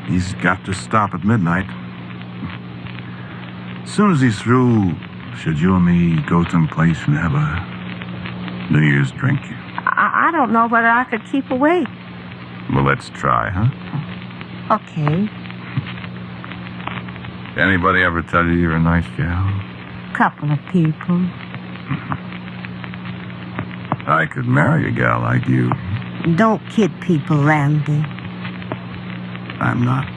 Speaker 21: He's got to stop at midnight. As soon as he's through, should you and me go someplace and have a New Year's drink?
Speaker 7: I don't know whether I could keep awake.
Speaker 21: Well, let's try, huh?
Speaker 7: Okay.
Speaker 21: Anybody ever tell you you're a nice gal?
Speaker 7: Couple of people.
Speaker 21: I could marry a gal like you.
Speaker 7: Don't kid people, Randy.
Speaker 21: I'm not.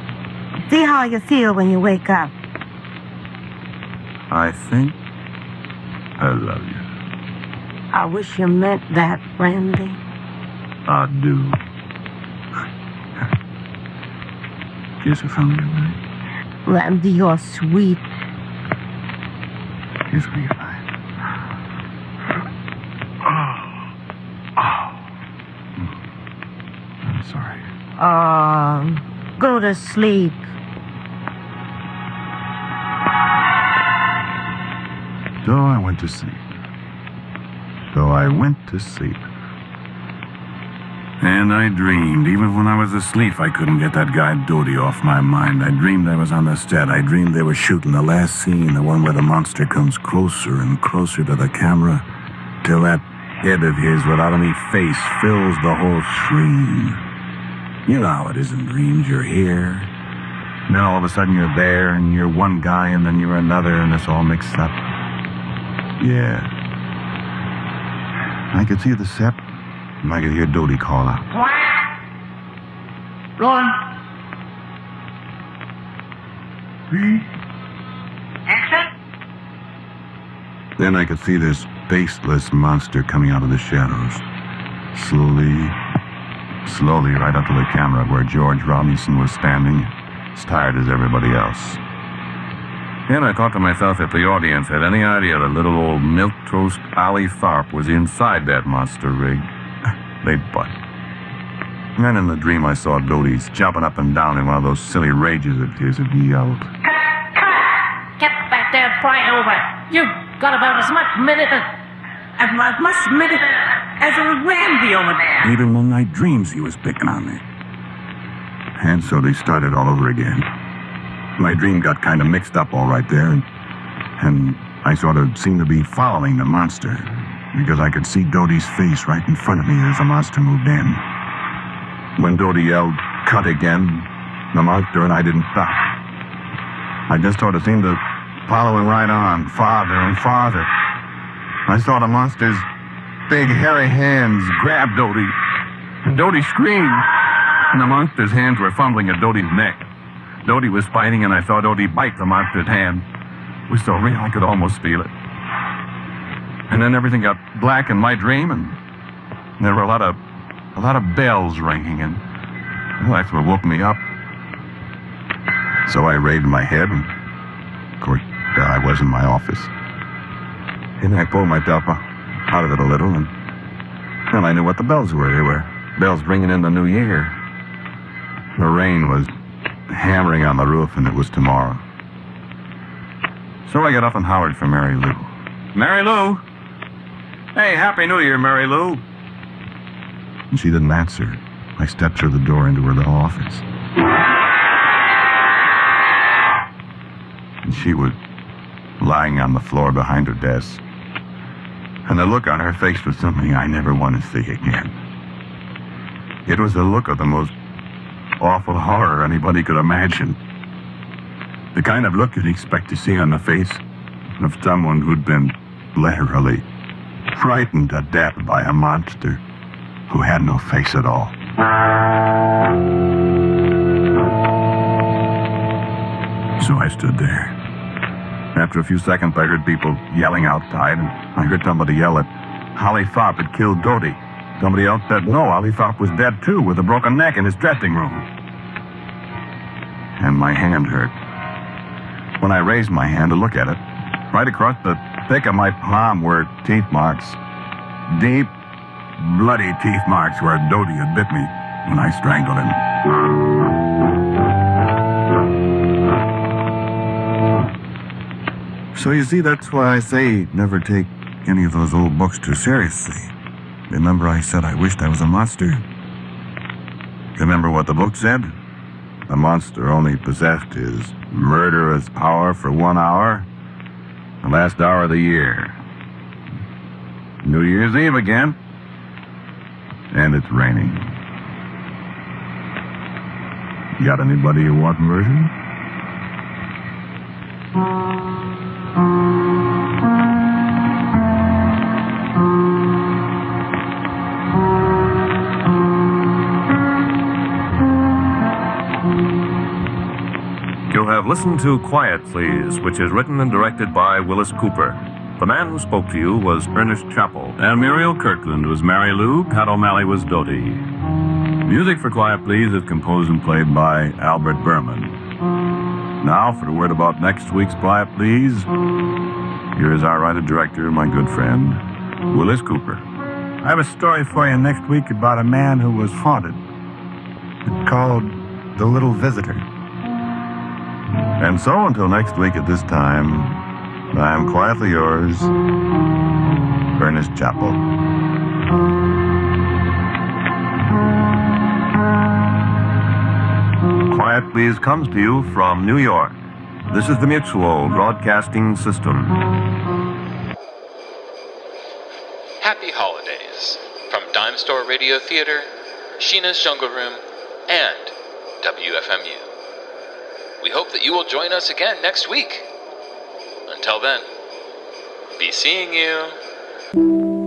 Speaker 7: See how you feel when you wake up.
Speaker 21: I think I love you.
Speaker 7: I wish you meant that, Randy.
Speaker 21: I do. Kiss her from me, right?
Speaker 7: Randy, you're sweet.
Speaker 21: Kiss me, right? I'm sorry.
Speaker 7: Go to sleep.
Speaker 21: So I went to sleep. And I dreamed. Even when I was asleep, I couldn't get that guy Doty off my mind. I dreamed I was on the set. I dreamed they were shooting the last scene, the one where the monster comes closer and closer to the camera, till that head of his without any face fills the whole screen. You know how it is in dreams. You're here, and then all of a sudden you're there, and you're one guy, and then you're another, and it's all mixed up. Yeah. I could see the set, and I could hear Doty call out.
Speaker 16: Run. Exit.
Speaker 21: Then I could see this faceless monster coming out of the shadows. Slowly, right up to the camera where George Robinson was standing, as tired as everybody else. Then I thought to myself, if the audience had any idea that little old milquetoast Ollie Tharp was inside that monster rig, they'd butt. And then in the dream I saw Doty jumping up and down in one of those silly rages of his, and he yelled,
Speaker 4: Get back there, pry over. You've got about as much minute as a Randy over there.
Speaker 21: even in night dreams he was picking on me. And so they started all over again. My dream got kind of mixed up all right there, and I sort of seemed to be following the monster, because I could see Doty's face right in front of me as the monster moved in. When Doty yelled, cut again, the monster and I didn't stop. I just sort of seemed to follow him right on, farther and farther. I saw the monster's big hairy hands grab Doty, and Doty screamed, and the monster's hands were fumbling at Doty's neck. Doty was fighting, and I saw Doty bite the monster's hand. It was so real I could almost feel it. And then everything got black in my dream, and there were a lot of bells ringing, and well, that's what woke me up. So I raised my head, and of course, there I was in my office. And I pulled myself out of it a little, and then I knew what the bells were. They were bells ringing in the new year. The rain was hammering on the roof, and it was tomorrow. So I got up and hollered for Mary Lou. Mary Lou! Hey, Happy New Year, Mary Lou! And she didn't answer. I stepped through the door into her little office. And she was lying on the floor behind her desk. And the look on her face was something I never want to see again. It was the look of the most awful horror anybody could imagine. The kind of look you'd expect to see on the face of someone who'd been literally frightened to death by a monster who had no face at all. So I stood there. After a few seconds, I heard people yelling outside, and I heard somebody yell that Holly Fopp had killed Dodie. Somebody else said, no, Holly Fopp was dead too, with a broken neck in his dressing room. And my hand hurt. When I raised my hand to look at it, right across the thick of my palm were teeth marks. Deep, bloody teeth marks where Dodie had bit me when I strangled him. So you see, that's why I say never take any of those old books too seriously. Remember I said I wished I was a monster? Remember what the book said? The monster only possessed his murderous power for 1 hour, the last hour of the year. New Year's Eve again, and it's raining. Got anybody who wants version?
Speaker 9: You have listened to Quiet Please, which is written and directed by Willis Cooper. The man who spoke to you was Ernest Chappell. And Muriel Kirkland was Mary Lou. Pat O'Malley was Dodie. Music for Quiet Please is composed and played by Albert Berman. Now, for the word about next week's Quiet Please, here is our writer-director, my good friend, Willis Cooper. I have a story for you next week about a man who was haunted. It's called The Little Visitor. And so, until next week at this time, I am quietly yours, Ernest Chappell. Quiet Please comes to you from New York. This is the Mutual Broadcasting System.
Speaker 1: Happy holidays from Dimestore Radio Theater, Sheena's Jungle Room, and WFMU. We hope that you will join us again next week. Until then, be seeing you.